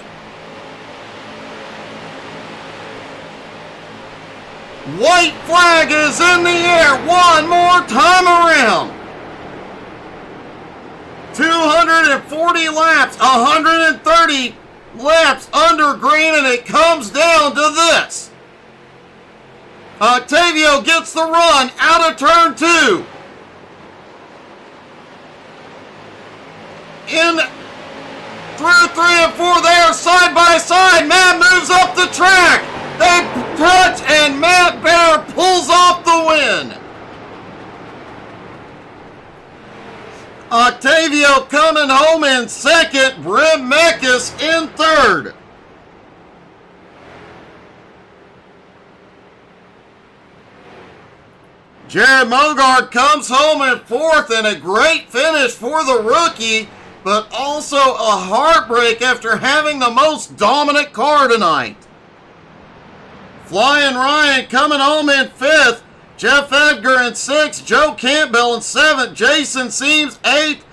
White flag is in the air one more time around. 240 laps, 130 laps under green, and it comes down to this. Octavio gets the run out of turn 2. In through 3 and 4, they are side by side. Matt moves up the track. They touch, and Matt Bear pulls off the win. Octavio coming home in second. Brent Meckes in third. Jared Mogard comes home in fourth, and a great finish for the rookie, but also a heartbreak after having the most dominant car tonight. Flying Ryan coming home in fifth. Jeff Edgar in sixth. Joe Campbell in seventh. Jason Seams eighth.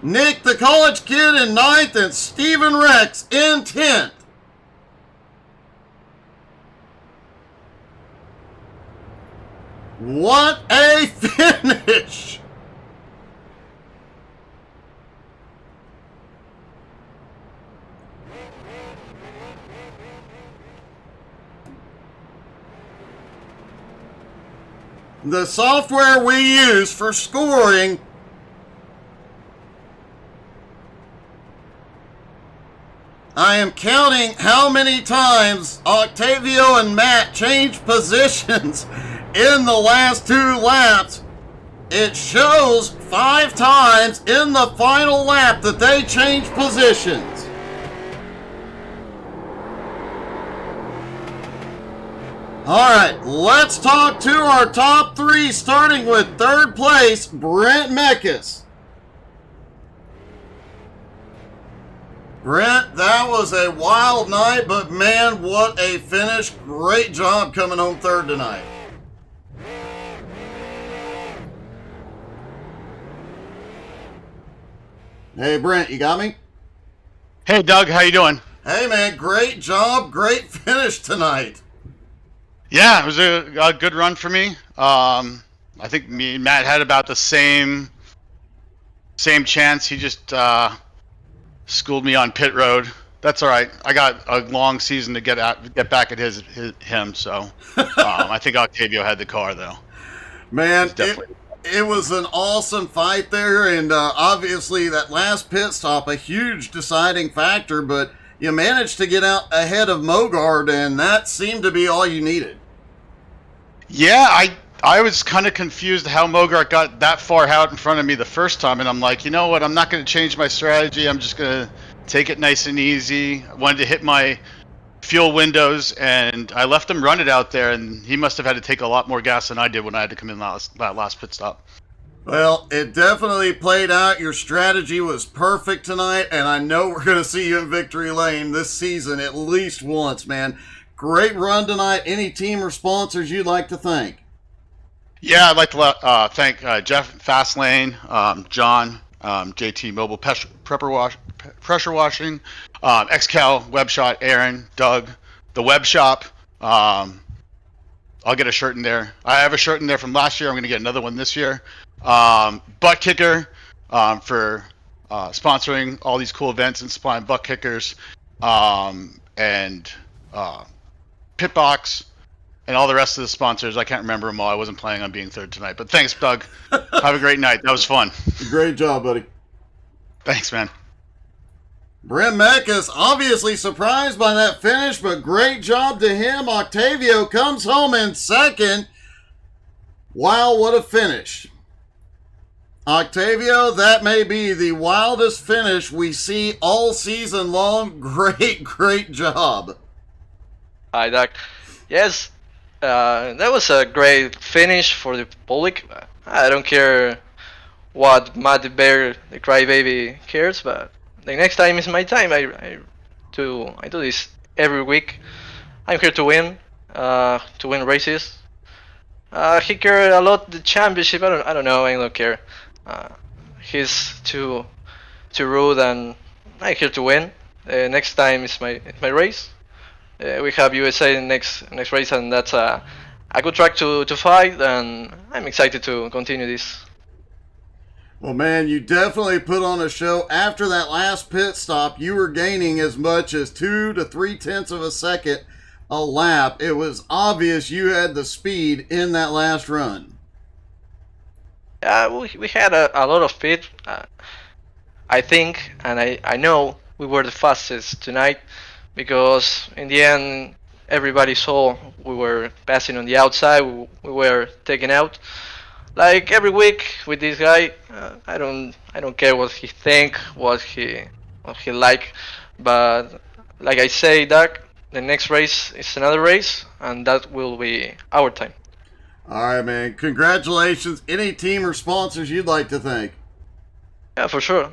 Nick the college kid in ninth. And Steven Rex in 10th. What a finish! The software we use for scoring I am counting how many times Octavio and Matt changed positions in the last 2 laps. It shows 5 times in the final lap that they changed positions. Alright, let's talk to our top 3, starting with third place, Brent Meckes. Brent, that was a wild night, but man, what a finish. Great job coming home third tonight. Hey, Brent, you got me? Hey, Doug, how you doing? Hey, man, great job, great finish tonight. Yeah, it was a good run for me. I think me and Matt had about the same chance. He just schooled me on pit road. That's all right. I got a long season to get back at him. So I think Octavio had the car though. Man, it was an awesome fight there, and obviously that last pit stop, a huge deciding factor. But you managed to get out ahead of Mogard, and that seemed to be all you needed. Yeah, I was kind of confused how Mogart got that far out in front of me the first time, and I'm like, you know what, I'm not going to change my strategy. I'm just going to take it nice and easy. I wanted to hit my fuel windows, and I left him run it out there, and he must have had to take a lot more gas than I did when I had to come in that last pit stop. Well, it definitely played out. Your strategy was perfect tonight, and I know we're going to see you in victory lane this season at least once, man. Great run tonight. Any team or sponsors you'd like to thank? Yeah, I'd like to thank Jeff Fastlane, John, JT Mobile Pressure pressure washing. XCAL, Web Shot, Aaron, Doug, the Web Shop. I'll get a shirt in there. I have a shirt in there from last year. I'm going to get another one this year. Butt Kicker for sponsoring all these cool events and supplying butt kickers. And Pitbox and all the rest of the sponsors. I can't remember them all. I wasn't planning on being third tonight. But thanks, Doug. Have a great night. That was fun. Great job, buddy. Thanks, man. Brent Mack is obviously surprised by that finish, but great job to him. Octavio comes home in second. Wow, what a finish. Octavio, that may be the wildest finish we see all season long. Great job. Hi, Doc. Yes, that was a great finish for the public. I don't care what Matt the Bear, the crybaby, cares, but the next time is my time. I do this every week. I'm here to win races. He cares a lot the championship. I don't know. I don't care. He's too rude, and I'm here to win. Next time is my race. We have USA in next race, and that's a good track to fight, and I'm excited to continue this. Well, man, you definitely put on a show. After that last pit stop, you were gaining as much as 2 to 3/10 of a second a lap. It was obvious you had the speed in that last run. We had a lot of speed. I think, and I know we were the fastest tonight, because in the end everybody saw we were passing on the outside. We were taken out. Like every week with this guy, I don't care what he think, what he like, but like I say, Doug, the next race is another race, and that will be our time. All right, man. Congratulations. Any team or sponsors you'd like to thank? Yeah, for sure.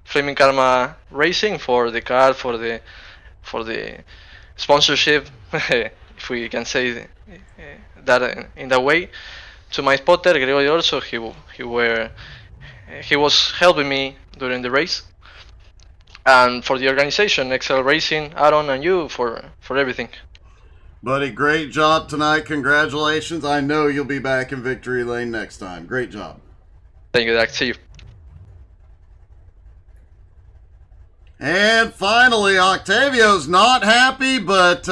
Flaming Karma Racing for the car, for the sponsorship, if we can say that in that way. To my spotter, Gregory, also he was helping me during the race, and for the organization, XCAL Racing, Aaron, and you for everything. Buddy, great job tonight. Congratulations. I know you'll be back in victory lane next time. Great job. Thank you, Doug. See you. And finally, Octavio's not happy, but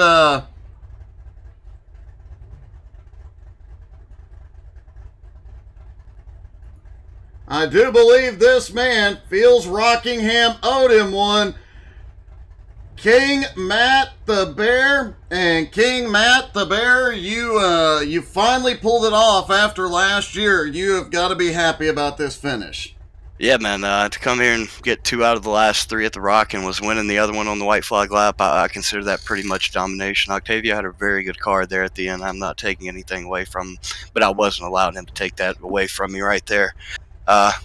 I do believe this man feels Rockingham owed him one. King Matt the Bear, and King Matt the Bear, you finally pulled it off after last year. You have got to be happy about this finish. Yeah, man, to come here and get 2 out of the last 3 at the Rock and was winning the other one on the white flag lap, I consider that pretty much domination. Octavio had a very good car there at the end. I'm not taking anything away from him, but I wasn't allowing him to take that away from me right there.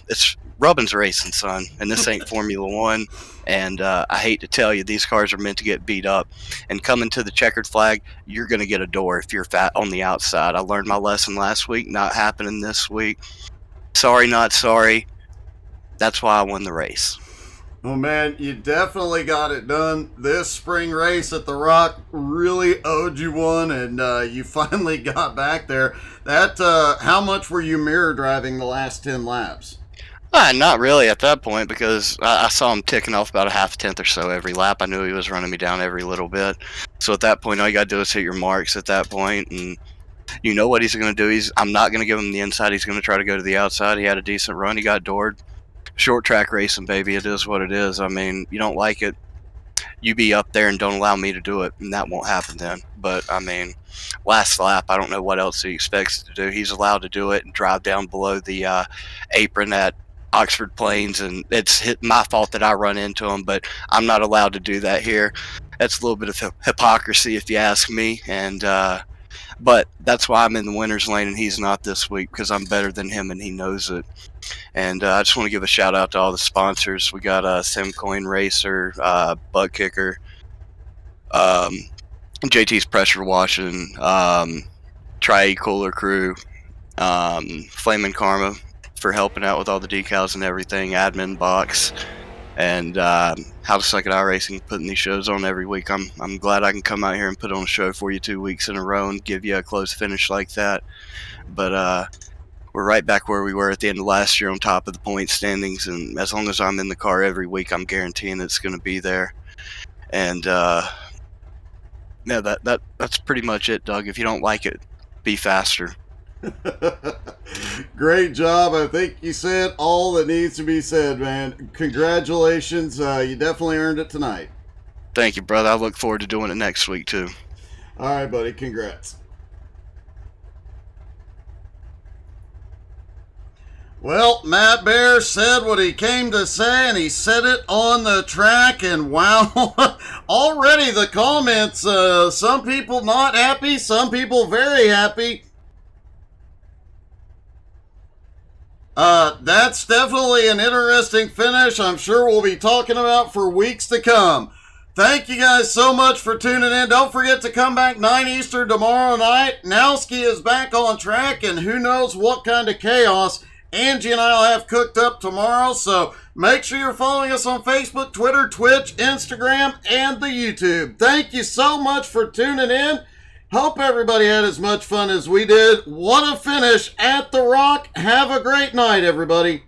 It's Rubbin's racing, son, and this ain't Formula One. And I hate to tell you, these cars are meant to get beat up. And coming to the checkered flag, you're going to get a door if you're fat on the outside. I learned my lesson last week, not happening this week. Sorry, not sorry. That's why I won the race. Well, man, you definitely got it done. This spring race at the Rock really owed you one, and you finally got back there. How much were you mirror driving the last 10 laps? Not really at that point, because I saw him ticking off about a half a tenth or so every lap. I knew he was running me down every little bit. So at that point, all you got to do is hit your marks at that point, and you know what he's going to do. I'm not going to give him the inside. He's going to try to go to the outside. He had a decent run. He got doored. Short track racing, baby. It is what it is. I mean, you don't like it, you be up there and don't allow me to do it, and that won't happen then. But, I mean, last lap, I don't know what else he expects to do. He's allowed to do it and drive down below the apron at Oxford Plains, and it's my fault that I run into him, but I'm not allowed to do that here. That's a little bit of hypocrisy, if you ask me, and but that's why I'm in the winner's lane and he's not this week, because I'm better than him and he knows it. And I just want to give a shout out to all the sponsors. We got Simcoin Racer, Butt Kicker, JT's Pressure Washing, Tri Cooler Crew, Flamin' Karma for helping out with all the decals and everything, Admin Box, and How to Suck It Out Racing, putting these shows on every week. I'm glad I can come out here and put on a show for you 2 weeks in a row and give you a close finish like that. But we're right back where we were at the end of last year, on top of the point standings, and as long as I'm in the car every week, I'm guaranteeing it's going to be there. And yeah, that's pretty much it, Doug. If you don't like it, be faster. Great job. I think you said all that needs to be said, man. Congratulations. You definitely earned it tonight. Thank you, brother. I look forward to doing it next week, too. All right, buddy. Congrats. Well, Matt Bear said what he came to say, and he said it on the track, and wow, already the comments, some people not happy, some people very happy. That's definitely an interesting finish I'm sure we'll be talking about for weeks to come. Thank you guys so much for tuning in. Don't forget to come back 9 Eastern tomorrow night. Nowski is back on track, and who knows what kind of chaos Angie and I will have cooked up tomorrow. So make sure you're following us on Facebook, Twitter, Twitch, Instagram, and the YouTube. Thank you so much for tuning in. Hope everybody had as much fun as we did. What a finish at the Rock. Have a great night, everybody.